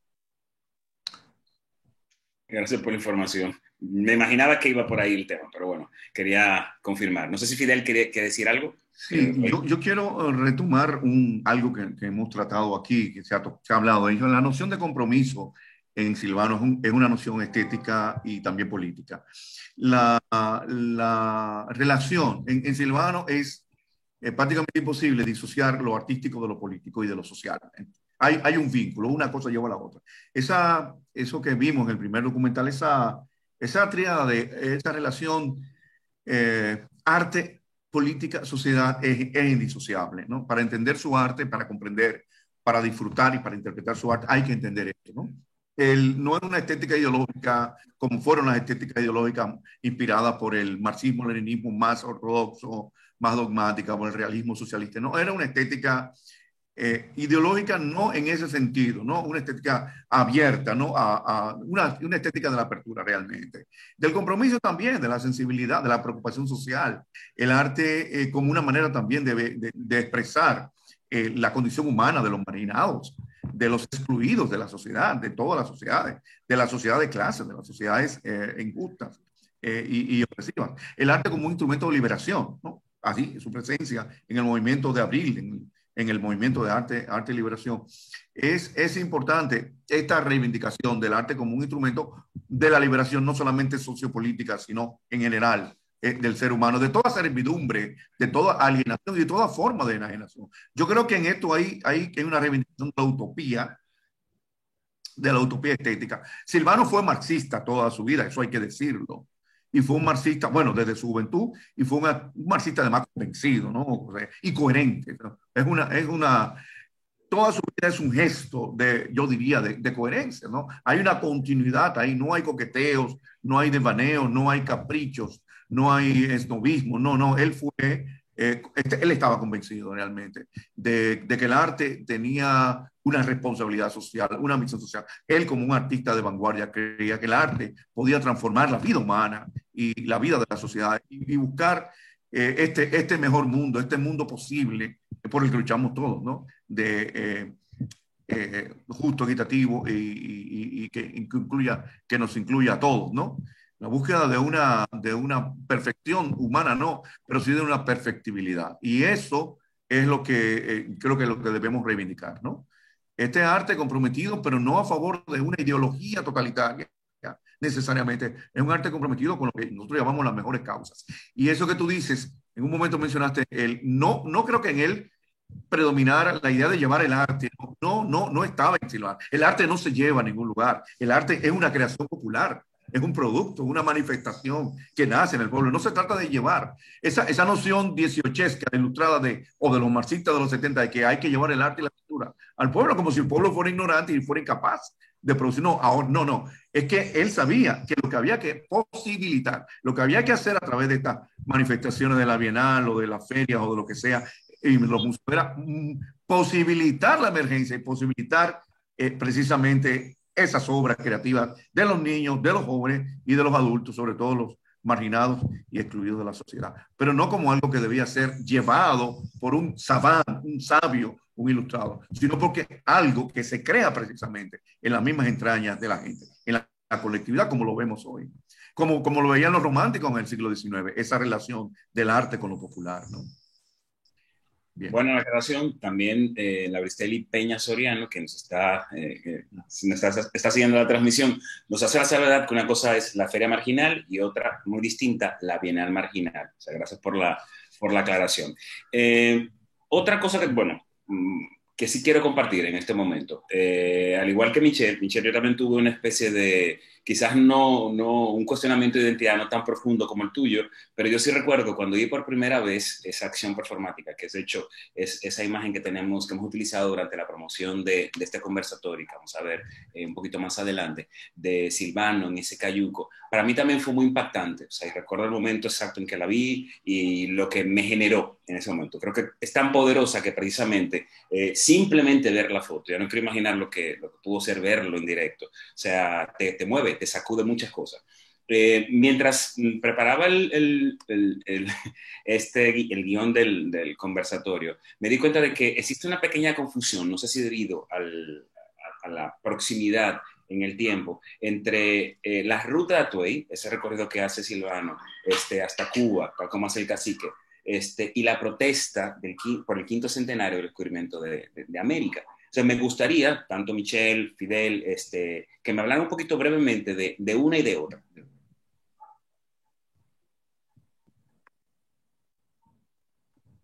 Gracias por la información. Me imaginaba que iba por ahí el tema, pero bueno, quería confirmar. No sé si Fidel quiere decir algo. Sí, yo quiero retomar algo que hemos tratado aquí, que se ha hablado de ello. La noción de compromiso en Silvano es una noción estética y también política. La relación en Silvano es prácticamente imposible disociar lo artístico de lo político y de lo social. Hay un vínculo, una cosa lleva a la otra. Eso que vimos en el primer documental, esa tríada esa relación arte, política, sociedad es indisociable, ¿no? Para entender su arte, para comprender, para disfrutar y para interpretar su arte, hay que entender esto, ¿no? No es una estética ideológica como fueron las estéticas ideológicas inspiradas por el marxismo-leninismo más ortodoxo, más dogmática, por el realismo socialista. No, era una estética ideológica, no en ese sentido, ¿no? Una estética abierta, ¿no? Una estética de la apertura realmente. Del compromiso también, de la sensibilidad, de la preocupación social. El arte como una manera también de expresar la condición humana de los marginados, de los excluidos de la sociedad, de todas las sociedades, de la sociedad de clases, de las sociedades injustas y opresivas. El arte como un instrumento de liberación, ¿no? Así, su presencia en el movimiento de abril, en el movimiento de arte y liberación. Es importante esta reivindicación del arte como un instrumento de la liberación, no solamente sociopolítica, sino en general del ser humano, de toda servidumbre, de toda alienación y de toda forma de enajenación. Yo creo que en esto hay una reivindicación de la utopía estética. Silvano fue marxista toda su vida, eso hay que decirlo. Y fue un marxista, bueno, desde su juventud, y fue un marxista además convencido, ¿no? O sea, y coherente, ¿no? Toda su vida es un gesto yo diría, de coherencia, ¿no? Hay una continuidad ahí, no hay coqueteos, no hay devaneos, no hay caprichos, no hay esnovismo, no, él estaba convencido realmente de que el arte tenía una responsabilidad social, una misión social. Él, como un artista de vanguardia, creía que el arte podía transformar la vida humana y la vida de la sociedad y buscar este mejor mundo, este mundo posible por el que luchamos todos, ¿no? Justo, equitativo y que nos incluya a todos, ¿no? La búsqueda de una perfección humana, no, pero sí de una perfectibilidad. Y eso es lo que creo que es lo que debemos reivindicar, ¿no? Este arte comprometido, pero no a favor de una ideología totalitaria, necesariamente. Es un arte comprometido con lo que nosotros llamamos las mejores causas. Y eso que tú dices, en un momento mencionaste, no creo que en él predominara la idea de llevar el arte. No estaba en Silvano. El arte no se lleva a ningún lugar. El arte es una creación popular. Es un producto, una manifestación que nace en el pueblo. No se trata de llevar esa noción dieciochesca, ilustrada de los marxistas de los 70, de que hay que llevar el arte y la cultura al pueblo, como si el pueblo fuera ignorante y fuera incapaz de producir. No. Es que él sabía que lo que había que posibilitar, lo que había que hacer a través de estas manifestaciones de la Bienal o de las ferias o de lo que sea, y los museos, era posibilitar la emergencia y posibilitar precisamente esas obras creativas de los niños, de los jóvenes y de los adultos, sobre todo los marginados y excluidos de la sociedad, pero no como algo que debía ser llevado por un savant, un sabio, un ilustrado, sino porque algo que se crea precisamente en las mismas entrañas de la gente, en la colectividad, como lo vemos hoy, como lo veían los románticos en el siglo XIX, esa relación del arte con lo popular, ¿no? Bien. Bueno, la aclaración también la Bristeli Peña Soriano, que nos está siguiendo la transmisión, nos hace la salvedad que una cosa es la Feria Marginal y otra muy distinta, la Bienal Marginal. O sea, gracias por la aclaración. Otra cosa que sí quiero compartir en este momento, al igual que Michelle, yo también tuve una especie de quizás no un cuestionamiento de identidad no tan profundo como el tuyo, pero yo sí recuerdo cuando vi por primera vez esa acción performática, que es de hecho es esa imagen que tenemos, que hemos utilizado durante la promoción de este conversatorio, que vamos a ver un poquito más adelante, de Silvano en ese cayuco. Para mí también fue muy impactante, o sea, y recuerdo el momento exacto en que la vi y lo que me generó en ese momento. Creo que es tan poderosa que precisamente simplemente ver la foto, ya no quiero imaginar lo que pudo ser verlo en directo, o sea, te mueve, te sacude muchas cosas. Mientras preparaba el guión del conversatorio, me di cuenta de que existe una pequeña confusión, no sé si debido a la proximidad en el tiempo, entre la ruta de Atuey, ese recorrido que hace Silvano hasta Cuba, tal como hace el cacique, y la protesta por el 5º centenario del descubrimiento de América. O sea, me gustaría, tanto Michelle, Fidel, que me hablaran un poquito brevemente de una y de otra.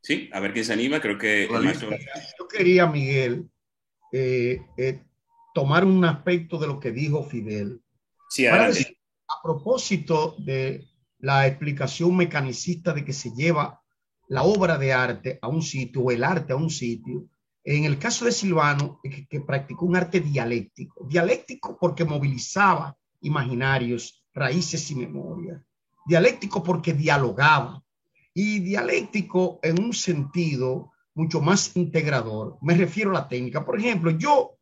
Sí, a ver quién se anima, creo que el maestro... Yo quería, Miguel, tomar un aspecto de lo que dijo Fidel. Sí, para decir, a propósito de la explicación mecanicista de que se lleva la obra de arte a un sitio o el arte a un sitio, en el caso de Silvano, que practicó un arte dialéctico porque movilizaba imaginarios, raíces y memoria, dialéctico porque dialogaba, y dialéctico en un sentido mucho más integrador. Me refiero a la técnica. Por ejemplo, yo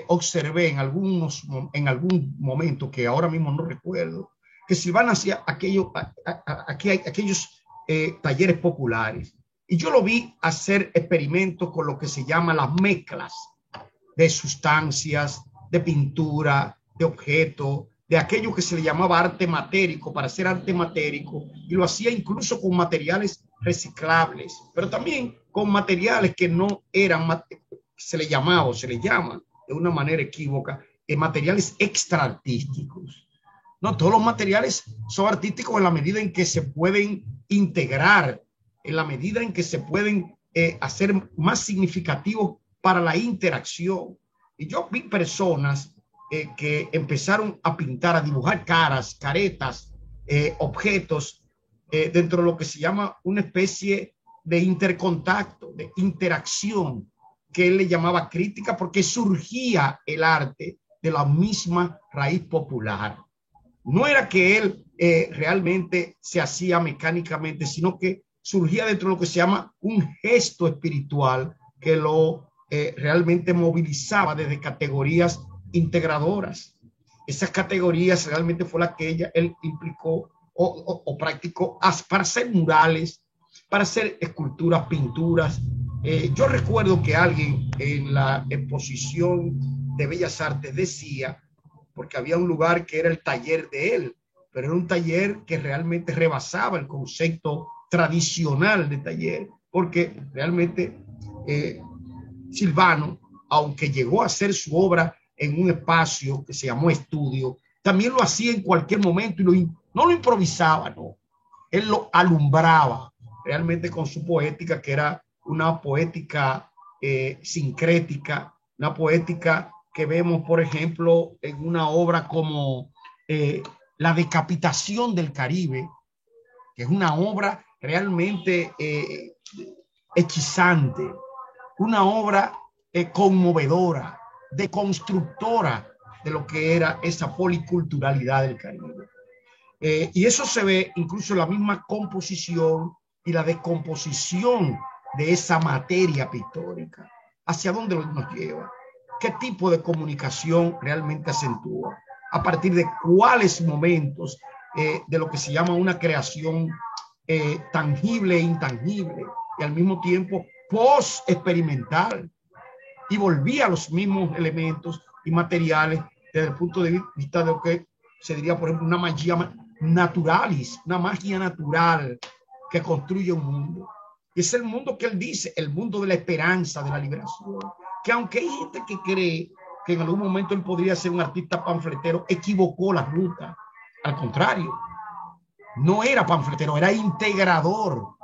observé en algún momento, que ahora mismo no recuerdo, que Silvano hacía aquellos talleres populares. Y yo lo vi hacer experimentos con lo que se llama las mezclas de sustancias, de pintura, de objetos, de aquello que se le llamaba arte matérico, para hacer arte matérico, y lo hacía incluso con materiales reciclables, pero también con materiales que no eran, se le llama de una manera equívoca, materiales extraartísticos. No, todos los materiales son artísticos en la medida en que se pueden integrar, en la medida en que se pueden hacer más significativos para la interacción. Y yo vi personas que empezaron a pintar, a dibujar caras, caretas, objetos, dentro de lo que se llama una especie de intercontacto, de interacción, que él le llamaba crítica, porque surgía el arte de la misma raíz popular. No era que él realmente se hacía mecánicamente, sino que surgía dentro de lo que se llama un gesto espiritual que lo realmente movilizaba desde categorías integradoras. Esas categorías realmente fue la que él implicó o practicó para hacer murales, para hacer esculturas, pinturas. Yo recuerdo que alguien en la exposición de Bellas Artes decía, porque había un lugar que era el taller de él, pero era un taller que realmente rebasaba el concepto tradicional de taller, porque realmente Silvano, aunque llegó a hacer su obra en un espacio que se llamó estudio, también lo hacía en cualquier momento y no lo improvisaba, no. Él lo alumbraba realmente con su poética, que era una poética sincrética, una poética que vemos, por ejemplo, en una obra como La decapitación del Caribe, que es una obra realmente hechizante, una obra conmovedora, deconstructora de lo que era esa policulturalidad del Caribe. Y eso se ve incluso en la misma composición y la descomposición de esa materia pictórica. ¿Hacia dónde nos lleva? ¿Qué tipo de comunicación realmente acentúa? ¿A partir de cuáles momentos de lo que se llama una creación tangible e intangible y al mismo tiempo post-experimental? Y volvía a los mismos elementos y materiales desde el punto de vista de lo que se diría, por ejemplo, una magia naturalis, una magia natural que construye un mundo. Y es el mundo que él dice, el mundo de la esperanza, de la liberación. Que aunque hay gente que cree que en algún momento él podría ser un artista panfletero, equivocó la ruta. Al contrario, no era panfletero, era integrador.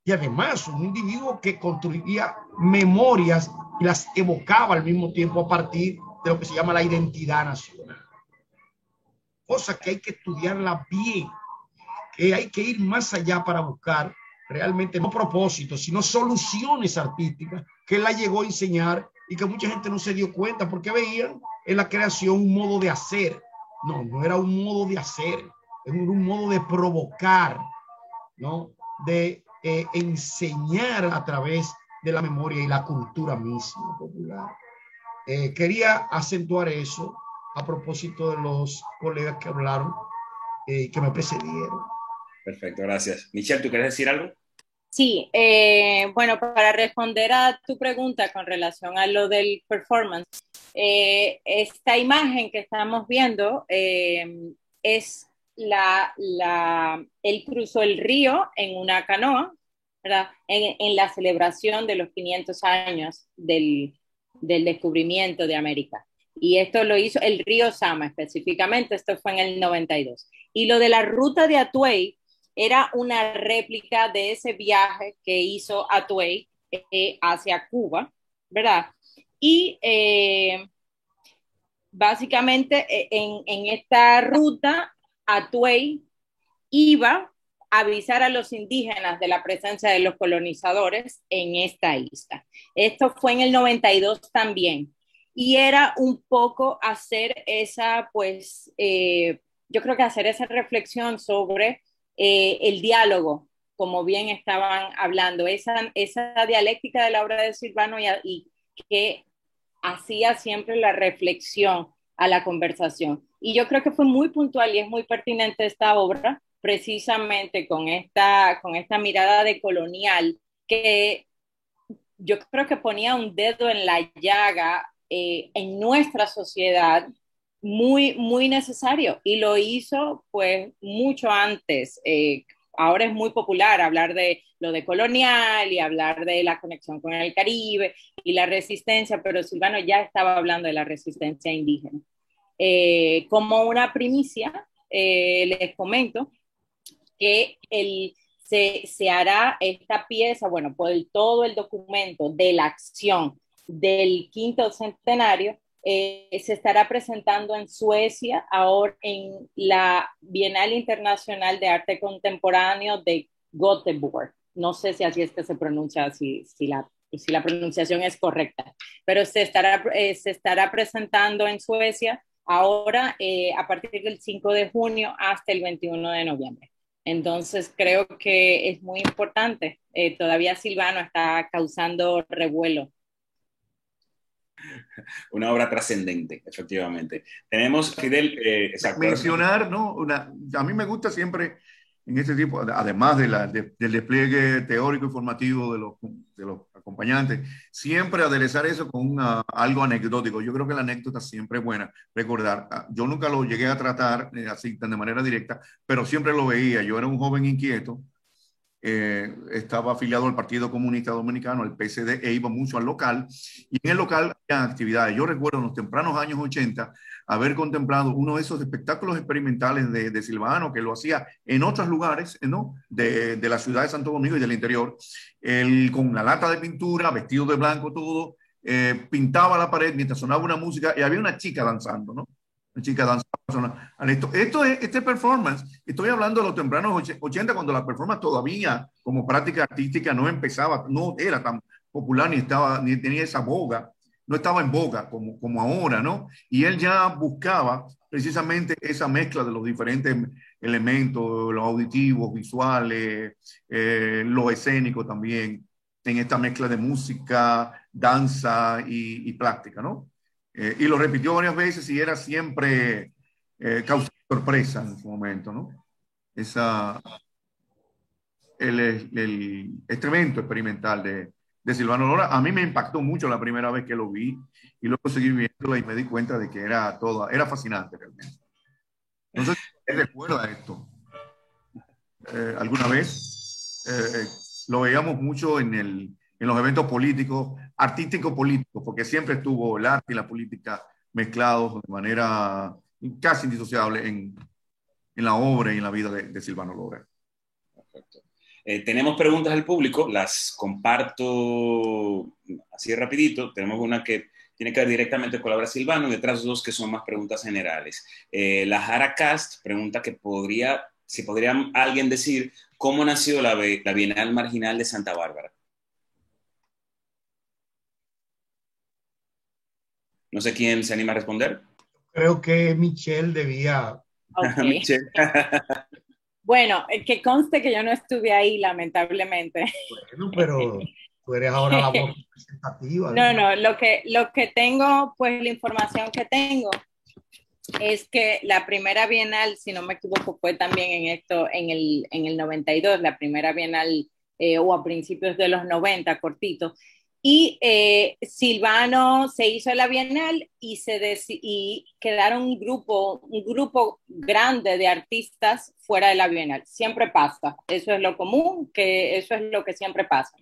Y además un individuo que construía memorias y las evocaba al mismo tiempo a partir de lo que se llama la identidad nacional. cosas que hay que estudiarlas bien, que hay que ir más allá para buscar realmente no propósitos, sino soluciones artísticas que él la llegó a enseñar y que mucha gente no se dio cuenta porque veían en la creación un modo de hacer. No, no era un modo de hacer, era un modo de provocar, ¿no? De enseñar a través de la memoria y la cultura misma popular. Quería acentuar eso a propósito de los colegas que hablaron, que me precedieron. Perfecto, gracias. Michelle, ¿tú quieres decir algo? Sí, bueno, para responder a tu pregunta con relación a lo del performance, esta imagen que estamos viendo es él cruzó el río en una canoa, ¿verdad? En la celebración de los 500 años del descubrimiento de América. Y esto lo hizo el río Sama específicamente, esto fue en el 92. Y lo de la ruta de Atuey era una réplica de ese viaje que hizo Atuey hacia Cuba, ¿verdad? Y básicamente en esta ruta Atuey iba a avisar a los indígenas de la presencia de los colonizadores en esta isla. Esto fue en el 92 también. Y era un poco hacer esa, pues, yo creo que hacer esa reflexión sobre el diálogo, como bien estaban hablando, esa dialéctica de la obra de Silvano y que hacía siempre la reflexión a la conversación. Y yo creo que fue muy puntual y es muy pertinente esta obra, precisamente con esta mirada de colonial, que yo creo que ponía un dedo en la llaga en nuestra sociedad muy, muy necesario y lo hizo pues mucho antes. Ahora es muy popular hablar de lo de colonial y hablar de la conexión con el Caribe y la resistencia, pero Silvano ya estaba hablando de la resistencia indígena. Como una primicia, les comento que se hará esta pieza, bueno, por todo el documento de la acción del quinto centenario, se estará presentando en Suecia, ahora en la Bienal Internacional de Arte Contemporáneo de Göteborg. No sé si así es que se pronuncia, si la pronunciación es correcta, pero se estará presentando en Suecia ahora a partir del 5 de junio hasta el 21 de noviembre. Entonces creo que es muy importante. Todavía Silvano está causando revuelo. Una obra trascendente, efectivamente. Tenemos, Fidel, mencionar, ¿no? A mí me gusta siempre en este tipo, además del despliegue teórico y formativo de los acompañantes, siempre aderezar eso con algo anecdótico. Yo creo que la anécdota siempre es buena recordar. Yo nunca lo llegué a tratar así tan de manera directa, pero siempre lo veía. Yo era un joven inquieto. Estaba afiliado al Partido Comunista Dominicano, al PCD, e iba mucho al local, y en el local había actividades. Yo recuerdo en los tempranos años 80 haber contemplado uno de esos espectáculos experimentales de Silvano, que lo hacía en otros lugares, ¿no? de la ciudad de Santo Domingo y del interior, él con la lata de pintura, vestido de blanco todo, pintaba la pared mientras sonaba una música y había una chica danzando, ¿no? Una chica danzando. Este performance, estoy hablando de los tempranos 80, cuando la performance todavía como práctica artística no empezaba, no era tan popular ni tenía esa boga, no estaba en boga como ahora, ¿no? Y él ya buscaba precisamente esa mezcla de los diferentes elementos, los auditivos, visuales, lo escénico también, en esta mezcla de música, danza y plástica, ¿no? Y lo repitió varias veces y era siempre causando sorpresa en su momento, ¿no? Este evento experimental de Silvano Lora, a mí me impactó mucho la primera vez que lo vi y luego seguí viéndola y me di cuenta de que era fascinante realmente. Entonces, recuerda esto. Alguna vez lo veíamos mucho en los eventos políticos, artístico-políticos, porque siempre estuvo el arte y la política mezclados de manera casi indisociable en la obra y en la vida de Silvano Lora. Perfecto. Tenemos preguntas del público, las comparto así rapidito. Tenemos una que tiene que ver directamente con la obra Silvano y otras dos que son más preguntas generales. La Jara Cast pregunta si podría alguien decir cómo nació la Bienal Marginal de Santa Bárbara. No sé quién se anima a responder. Creo que Michelle debía. Okay. Michelle. Bueno, que conste que yo no estuve ahí, lamentablemente. Bueno, pero tú eres ahora la voz representativa. No, lo que tengo, pues la información que tengo es que la primera Bienal, si no me equivoco, fue también en el 92, la primera Bienal, o a principios de los 90, cortito. Y Silvano se hizo la Bienal y quedaron un grupo grande de artistas fuera de la Bienal. Siempre pasa, eso es lo común, que eso es lo que siempre pasa.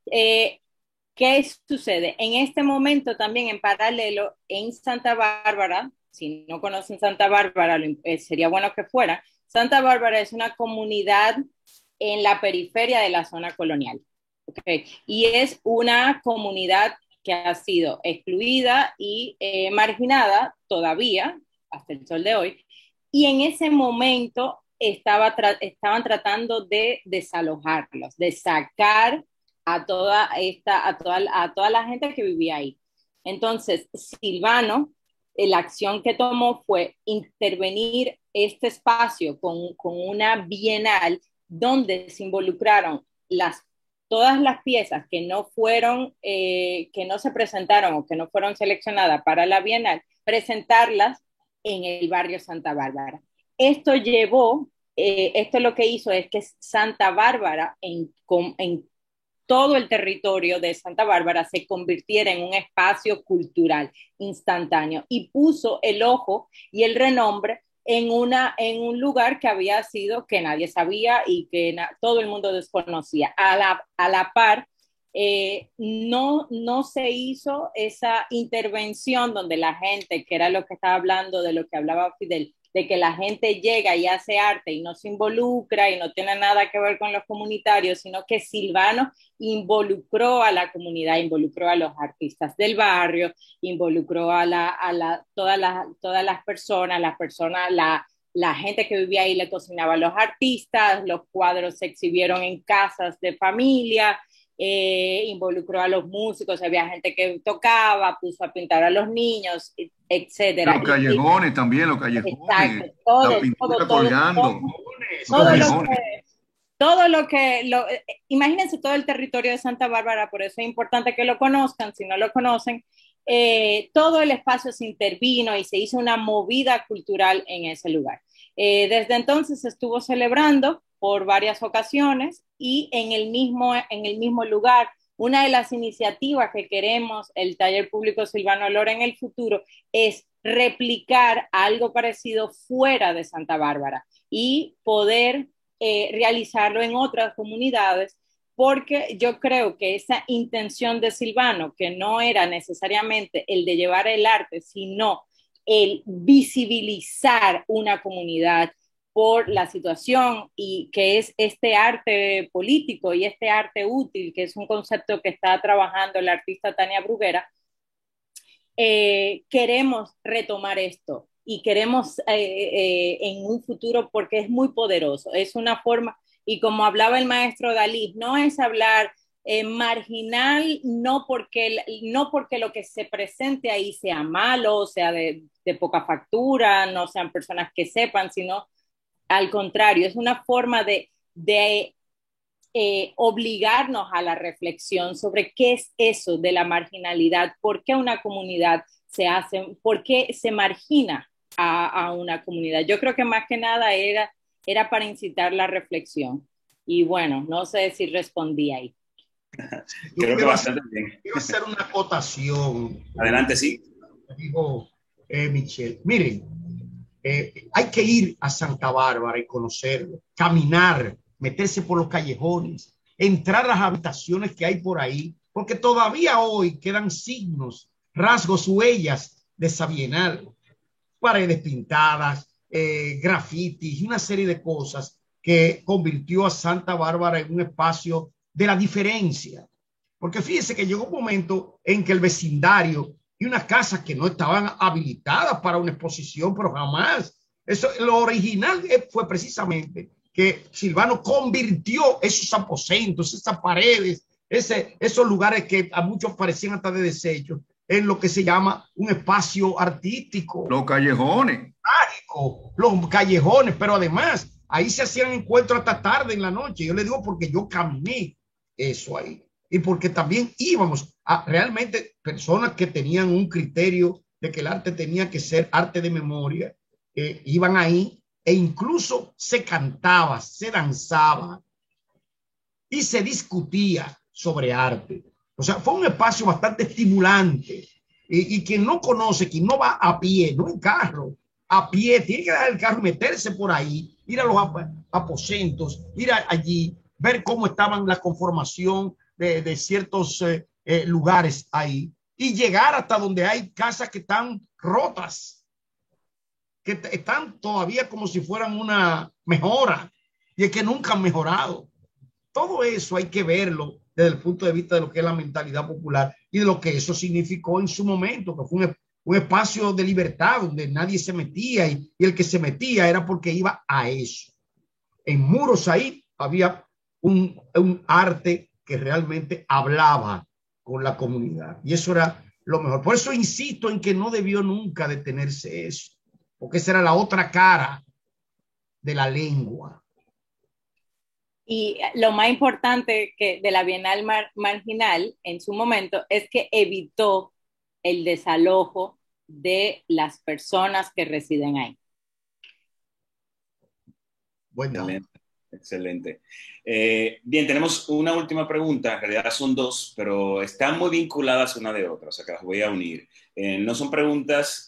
¿Qué sucede? En este momento también en paralelo en Santa Bárbara, si no conocen Santa Bárbara, sería bueno que fuera. Santa Bárbara es una comunidad en la periferia de la zona colonial. Okay. Y es una comunidad que ha sido excluida y marginada todavía, hasta el sol de hoy, y en ese momento estaban tratando de desalojarlos, de sacar a toda la gente que vivía ahí. Entonces, Silvano, la acción que tomó fue intervenir este espacio con una bienal donde se involucraron todas las piezas que no se presentaron o que no fueron seleccionadas para la Bienal, presentarlas en el barrio Santa Bárbara. Esto lo que hizo es que Santa Bárbara, en todo el territorio de Santa Bárbara, se convirtiera en un espacio cultural instantáneo y puso el ojo y el renombre en un lugar que había sido que nadie sabía y que todo el mundo desconocía. A la par, no se hizo esa intervención donde la gente, que era lo que estaba hablando, de lo que hablaba Fidel, de que la gente llega y hace arte y no se involucra y no tiene nada que ver con los comunitarios, sino que Silvano involucró a la comunidad, involucró a los artistas del barrio, involucró a todas las personas, la gente que vivía ahí le cocinaba a los artistas, los cuadros se exhibieron en casas de familia, involucró a los músicos, había gente que tocaba, puso a pintar a los niños, etcétera. Los callejones también, los callejones. Exacto, todo, la pintura colgando. Imagínense todo el territorio de Santa Bárbara, por eso es importante que lo conozcan, si no lo conocen, todo el espacio se intervino y se hizo una movida cultural en ese lugar. Desde entonces se estuvo celebrando por varias ocasiones y en el mismo lugar. Una de las iniciativas que queremos el Taller Público Silvano Lora en el futuro es replicar algo parecido fuera de Santa Bárbara y poder realizarlo en otras comunidades, porque yo creo que esa intención de Silvano, que no era necesariamente el de llevar el arte, sino el visibilizar una comunidad por la situación y que es este arte político y este arte útil, que es un concepto que está trabajando la artista Tania Bruguera, queremos retomar esto y queremos en un futuro, porque es muy poderoso, es una forma, y como hablaba el maestro Dalí, no es hablar marginal, no porque lo que se presente ahí sea malo, sea de poca factura, no sean personas que sepan, sino al contrario, es una forma de obligarnos a la reflexión sobre qué es eso de la marginalidad, por qué una comunidad por qué se margina a una comunidad. Yo creo que más que nada era para incitar la reflexión. Y bueno, no sé si respondí ahí. Creo que bastante bien. Quiero hacer una acotación. Adelante, sí. Dijo Michelle. Miren, hay que ir a Santa Bárbara y conocerlo, caminar, meterse por los callejones, entrar a las habitaciones que hay por ahí, porque todavía hoy quedan signos, rasgos, huellas de esa bienal, paredes pintadas, grafitis y una serie de cosas que convirtió a Santa Bárbara en un espacio de la diferencia. Porque fíjese que llegó un momento en que el vecindario y unas casas que no estaban habilitadas para una exposición, pero jamás. Eso, lo original fue precisamente que Silvano convirtió esos aposentos, esas paredes, esos lugares que a muchos parecían hasta de desecho, en lo que se llama un espacio artístico. Los callejones. Mágico, los callejones, pero además ahí se hacían encuentros hasta tarde en la noche. Yo le digo porque yo caminé eso ahí. Y porque también íbamos a realmente personas que tenían un criterio de que el arte tenía que ser arte de memoria, iban ahí e incluso se cantaba, se danzaba y se discutía sobre arte. O sea, fue un espacio bastante estimulante y quien no conoce, quien no va a pie, no en carro, a pie, tiene que dejar el carro, meterse por ahí, ir a los aposentos, ir allí, ver cómo estaban la conformación de ciertos lugares ahí y llegar hasta donde hay casas que están rotas, que están todavía como si fueran una mejora y es que nunca han mejorado. Todo eso hay que verlo desde el punto de vista de lo que es la mentalidad popular y de lo que eso significó en su momento, que fue un espacio de libertad donde nadie se metía y el que se metía era porque iba a eso. En muros ahí había un arte que realmente hablaba con la comunidad y eso era lo mejor. Por eso insisto en que no debió nunca detenerse eso, porque esa era la otra cara de la lengua. Y lo más importante que de la Bienal Marginal en su momento es que evitó el desalojo de las personas que residen ahí. Bueno. Excelente. Bien, tenemos una última pregunta, en realidad son dos, pero están muy vinculadas una de otra, o sea que las voy a unir. No son preguntas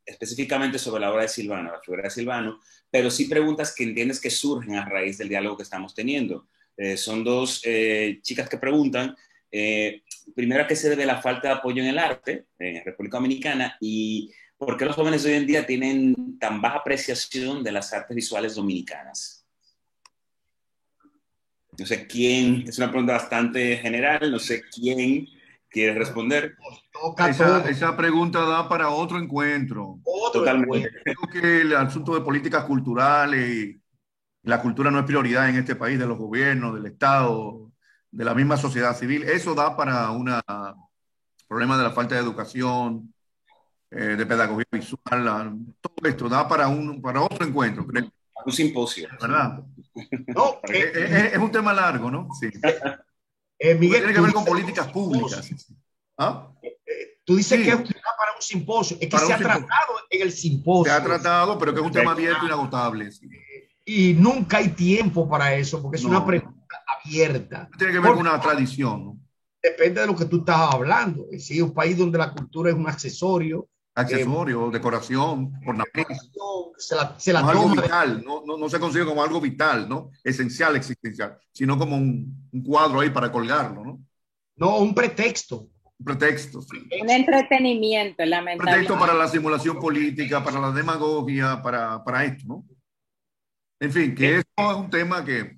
específicamente sobre la obra de Silvano, la figura de Silvano, pero sí preguntas que entiendes que surgen a raíz del diálogo que estamos teniendo. Son dos chicas que preguntan, primero, ¿a qué se debe la falta de apoyo en el arte en República Dominicana? Y ¿por qué los jóvenes de hoy en día tienen tan baja apreciación de las artes visuales dominicanas? No sé quién, es una pregunta bastante general, no sé quién quiere responder. Esa pregunta da para otro encuentro. Totalmente. Creo que el asunto de políticas culturales y la cultura no es prioridad en este país, de los gobiernos, del Estado, de la misma sociedad civil. Eso da para un problema de la falta de educación, de pedagogía visual. Todo esto da para otro encuentro, creo. Un simposio. ¿Verdad? No, es un tema largo, ¿no? Sí. Miguel, tiene que ver con políticas públicas. ¿Ah? Tú dices que es para un simposio. Es que se ha tratado en el simposio. Se ha tratado, pero que es un tema abierto e inagotable. Sí. Y nunca hay tiempo para eso, porque es una pregunta abierta. Tiene que ver con una tradición, ¿no? Depende de lo que tú estás hablando. Si es un país donde la cultura es un accesorio. Decoración, ornamento. Se la no toma algo vital, no se consigue como algo vital, ¿no? Esencial, existencial, sino como un cuadro ahí para colgarlo, ¿no? No, un pretexto. Un pretexto, sí. Un entretenimiento, lamentablemente. Un pretexto para la simulación política, para la demagogia, para esto, ¿no? En fin, que eso es un tema que...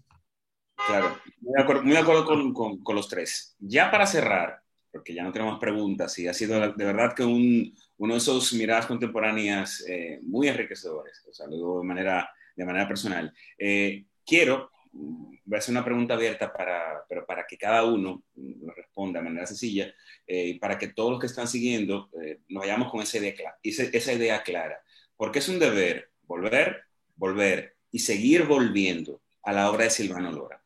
Claro, muy de acuerdo con los tres. Ya para cerrar, porque ya no tenemos preguntas, y ha sido de verdad que uno de esos miradas contemporáneas muy enriquecedores, o sea, lo digo de manera personal. Voy a hacer una pregunta abierta pero para que cada uno lo responda de manera sencilla, y para que todos los que están siguiendo nos vayamos con esa idea clara. Porque es un deber volver y seguir volviendo a la obra de Silvano Lora.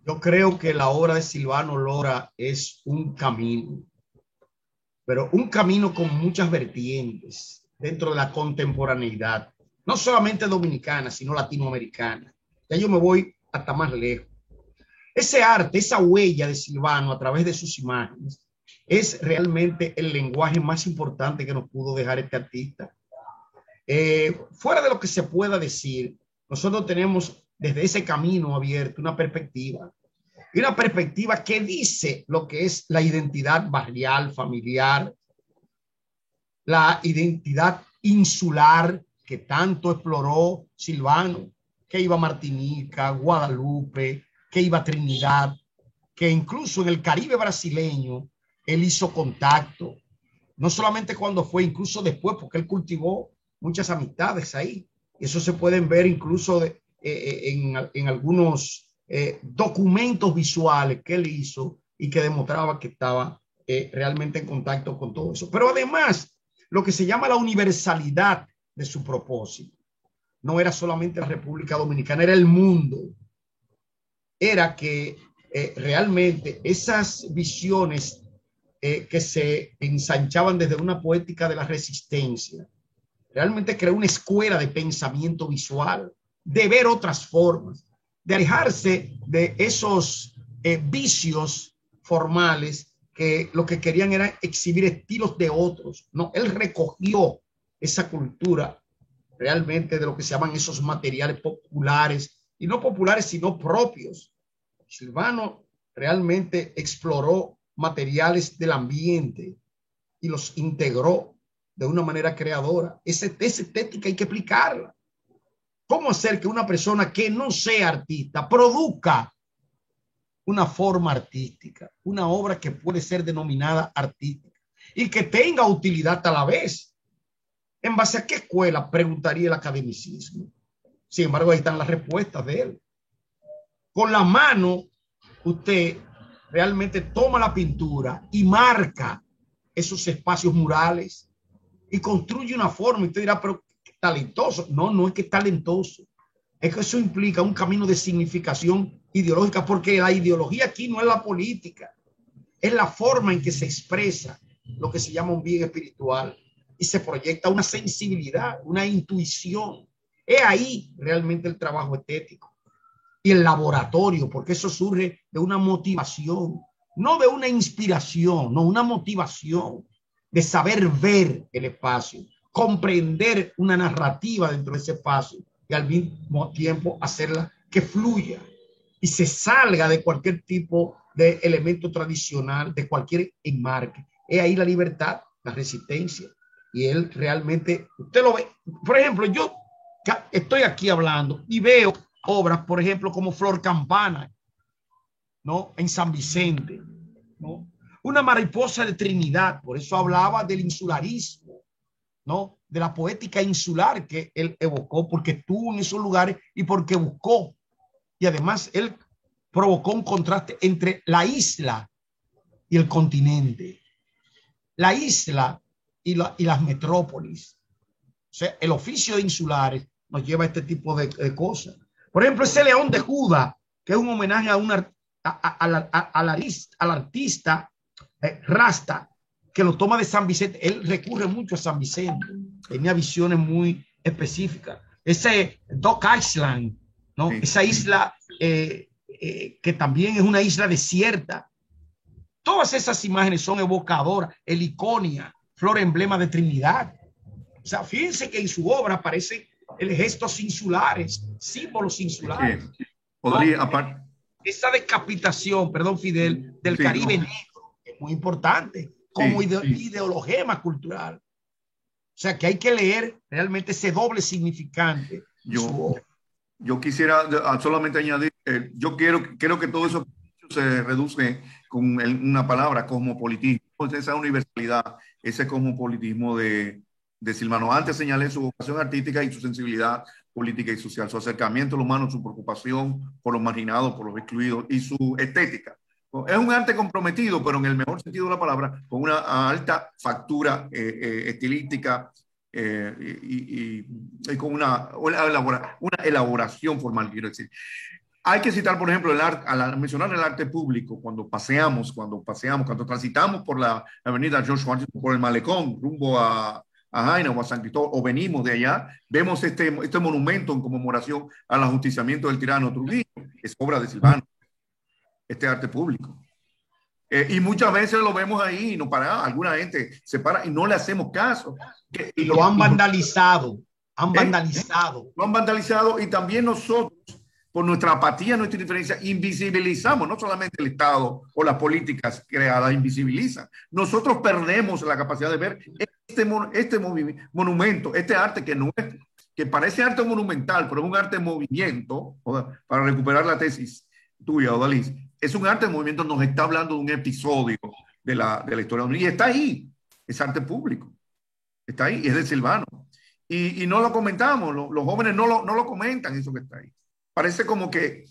Yo creo que la obra de Silvano Lora es un camino, pero un camino con muchas vertientes dentro de la contemporaneidad, no solamente dominicana, sino latinoamericana. Ya yo me voy hasta más lejos. Ese arte, esa huella de Silvano a través de sus imágenes, es realmente el lenguaje más importante que nos pudo dejar este artista. Fuera de lo que se pueda decir, nosotros tenemos desde ese camino abierto una perspectiva que dice lo que es la identidad barrial, familiar, la identidad insular que tanto exploró Silvano, que iba a Martinica, Guadalupe, que iba a Trinidad, que incluso en el Caribe brasileño él hizo contacto, no solamente cuando fue, incluso después, porque él cultivó muchas amistades ahí. Eso se pueden ver incluso en algunos documentos visuales que él hizo y que demostraba que estaba realmente en contacto con todo eso. Pero además, lo que se llama la universalidad de su propósito no era solamente la República Dominicana, era el mundo. Era que realmente esas visiones que se ensanchaban desde una poética de la resistencia, realmente creó una escuela de pensamiento visual, de ver otras formas, de alejarse de esos vicios formales que lo que querían era exhibir estilos de otros. No, él recogió esa cultura realmente de lo que se llaman esos materiales populares, y no populares, sino propios. Silvano realmente exploró materiales del ambiente y los integró de una manera creadora. Esa estética hay que explicarla. ¿Cómo hacer que una persona que no sea artista produzca una forma artística, una obra que puede ser denominada artística y que tenga utilidad a la vez? ¿En base a qué escuela? Preguntaría el academicismo. Sin embargo, ahí están las respuestas de él. Con la mano, usted realmente toma la pintura y marca esos espacios murales y construye una forma. Y usted dirá, pero talentoso. No, no es que es talentoso. Es que eso implica un camino de significación ideológica, porque la ideología aquí no es la política, es la forma en que se expresa lo que se llama un bien espiritual y se proyecta una sensibilidad, una intuición. Es ahí realmente el trabajo estético y el laboratorio, porque eso surge de una motivación, no de una inspiración, no, una motivación de saber ver el espacio, comprender una narrativa dentro de ese espacio y al mismo tiempo hacerla que fluya y se salga de cualquier tipo de elemento tradicional, de cualquier enmarque. Es ahí la libertad, la resistencia. Y él realmente, usted lo ve. Por ejemplo, yo estoy aquí hablando y veo obras, por ejemplo, como Flor Campana, ¿no? En San Vicente, ¿no? Una mariposa de Trinidad, por eso hablaba del insularismo, ¿no? De la poética insular que él evocó, porque estuvo en esos lugares y porque buscó. Y además él provocó un contraste entre la isla y el continente, la isla y las metrópolis. O sea, el oficio de insulares nos lleva a este tipo de cosas. Por ejemplo, ese León de Judá, que es un homenaje al artista Rasta, que lo toma de San Vicente. Él recurre mucho a San Vicente, tenía visiones muy específicas. Ese Duck Island, ¿no? Sí. Esa isla que también es una isla desierta. Todas esas imágenes son evocadoras. El Iconia, flor emblema de Trinidad. O sea, fíjense que en su obra aparecen gestos insulares, símbolos insulares. Sí. Podría, ¿no? Aparte. Esa decapitación, perdón, Fidel, del sí, Caribe negro es muy importante como ideologema cultural. O sea, que hay que leer realmente ese doble significante. Yo quisiera solamente añadir, yo creo que todo eso se reduce con una palabra, cosmopolitismo. Esa universalidad, ese cosmopolitismo de Silvano. Antes señalé su vocación artística y su sensibilidad política y social, su acercamiento a lo humano, su preocupación por los marginados, por los excluidos y su estética. Es un arte comprometido, pero en el mejor sentido de la palabra, con una alta factura estilística y con una elaboración formal, quiero decir. Hay que citar, por ejemplo, el arte, al mencionar el arte público, cuando transitamos por la avenida George Washington, por el Malecón, rumbo a Jaina o a San Cristóbal, o venimos de allá, vemos este monumento en conmemoración al ajusticiamiento del tirano Trujillo. Es obra de Silvano, este arte público. Y muchas veces lo vemos ahí y no para, alguna gente se para y no le hacemos caso. Y lo han vandalizado, Lo han vandalizado y también nosotros, por nuestra apatía, nuestra indiferencia, invisibilizamos, no solamente el Estado o las políticas creadas invisibilizan. Nosotros perdemos la capacidad de ver este monumento, este arte que es nuestro, que parece arte monumental, pero es un arte en movimiento, para recuperar la tesis tuya, Odalis, es un arte en movimiento, nos está hablando de un episodio de la historia y está ahí, es arte público, está ahí, es de Silvano. Y no lo comentamos, los jóvenes no lo comentan, eso que está ahí. Parece como que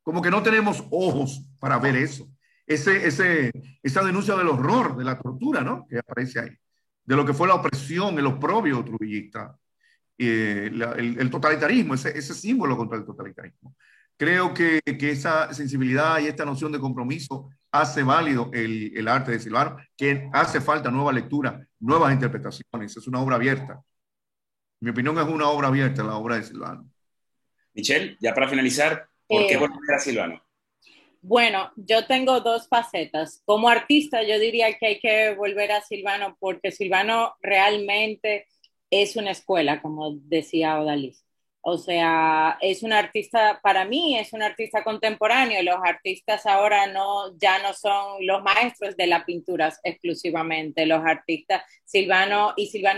no tenemos ojos para ver eso. Esa denuncia del horror, de la tortura, ¿no? Que aparece ahí, de lo que fue la opresión, el oprobio trujillista, el totalitarismo, ese símbolo contra el totalitarismo. Creo que esa sensibilidad y esta noción de compromiso hace válido el arte de Silvano, que hace falta nueva lectura, nuevas interpretaciones. Es una obra abierta. Mi opinión es una obra abierta, la obra de Silvano. Michelle, ya para finalizar, ¿por qué volver a Silvano? Bueno, yo tengo dos facetas. Como artista, yo diría que hay que volver a Silvano porque Silvano realmente es una escuela, como decía Odalis. O sea, es un artista, para mí es un artista contemporáneo. Los artistas ahora ya no son los maestros de la pintura exclusivamente. Los artistas, Silvano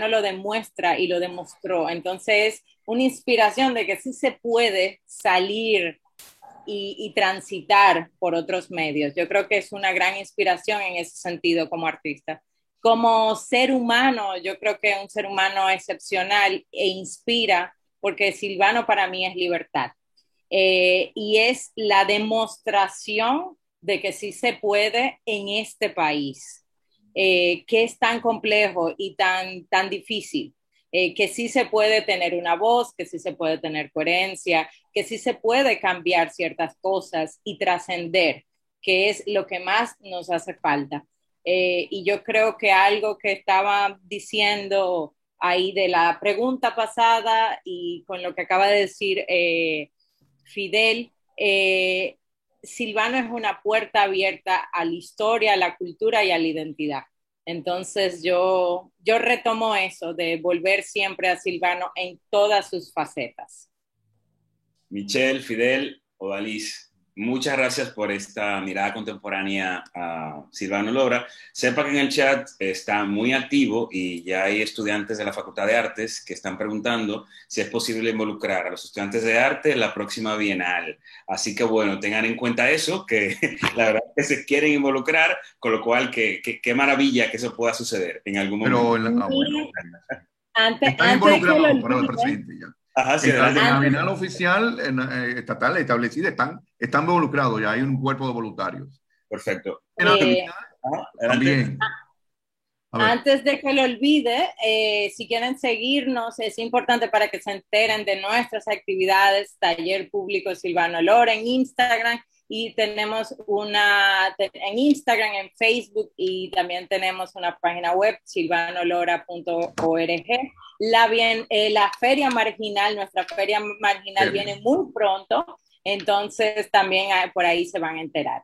lo demuestra y lo demostró. Entonces, una inspiración de que sí se puede salir y transitar por otros medios. Yo creo que es una gran inspiración en ese sentido como artista. Como ser humano, yo creo que es un ser humano excepcional e inspira, porque Silvano para mí es libertad. Y es la demostración de que sí se puede en este país, que es tan complejo y tan difícil. Que sí se puede tener una voz, que sí se puede tener coherencia, que sí se puede cambiar ciertas cosas y trascender, que es lo que más nos hace falta. Y yo creo que algo que estaba diciendo ahí de la pregunta pasada y con lo que acaba de decir Fidel, Silvano es una puerta abierta a la historia, a la cultura y a la identidad. Entonces yo retomo eso de volver siempre a Silvano en todas sus facetas. Michelle, Fidel, Odalis, muchas gracias por esta mirada contemporánea a Silvano Lora. Sepa que en el chat está muy activo y ya hay estudiantes de la Facultad de Artes que están preguntando si es posible involucrar a los estudiantes de arte en la próxima Bienal. Así que bueno, tengan en cuenta eso, que la verdad es que se quieren involucrar, con lo cual qué maravilla que eso pueda suceder en algún momento. Bueno. Antes involucrados para el presidente ya. Ajá, sí, en la Bienal oficial estatal establecida están involucrados, ya hay un cuerpo de voluntarios. Perfecto. También. Antes de que lo olvide, si quieren seguirnos, es importante para que se enteren de nuestras actividades, Taller Público Silvano Lora en Instagram, y tenemos en Instagram, en Facebook, y también tenemos una página web, silvanolora.org. La Feria Marginal, nuestra Feria Marginal viene muy pronto, entonces también por ahí se van a enterar.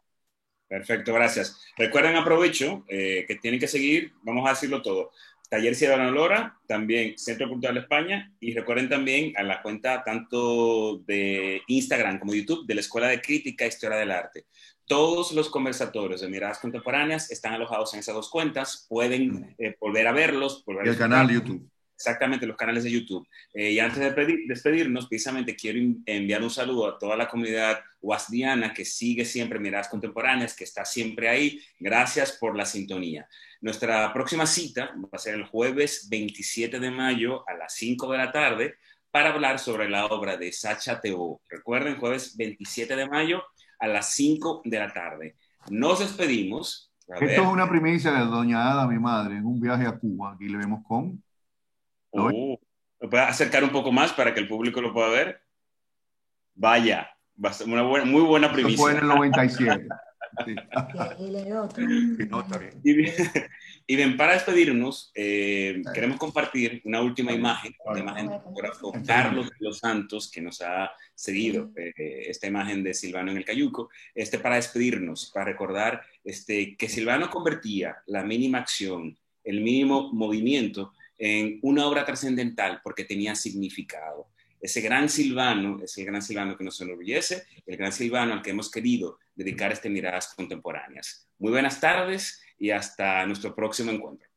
Perfecto, gracias. Recuerden, aprovecho, que tienen que seguir, vamos a decirlo todo, Taller Silvano Lora, también Centro Cultural de España, y recuerden también a la cuenta tanto de Instagram como de YouTube de la Escuela de Crítica e Historia del Arte. Todos los conversatorios de Miradas Contemporáneas están alojados en esas dos cuentas, pueden volver a verlos. Y el canal de YouTube. Exactamente, los canales de YouTube. Y antes de despedirnos, precisamente quiero enviar un saludo a toda la comunidad guasdiana que sigue siempre Miradas Contemporáneas, que está siempre ahí. Gracias por la sintonía. Nuestra próxima cita va a ser el jueves 27 de mayo a las 5 de la tarde para hablar sobre la obra de Sacha Thebault. Recuerden, jueves 27 de mayo a las 5 de la tarde. Nos despedimos. Esto es una primicia de doña Ada, mi madre, en un viaje a Cuba. Aquí le vemos con... ¿Me puede acercar un poco más para que el público lo pueda ver? Vaya, muy buena primicia. Esto fue en el 97. Sí. Y bien, para despedirnos, queremos compartir una última imagen, la imagen del fotógrafo Carlos de los Santos, que nos ha seguido esta imagen de Silvano en el Cayuco, para despedirnos, para recordar que Silvano convertía la mínima acción, el mínimo movimiento, en una obra trascendental porque tenía significado. Ese gran Silvano es el gran Silvano que nos enorgullece, el gran Silvano al que hemos querido dedicar Miradas Contemporáneas. Muy buenas tardes y hasta nuestro próximo encuentro.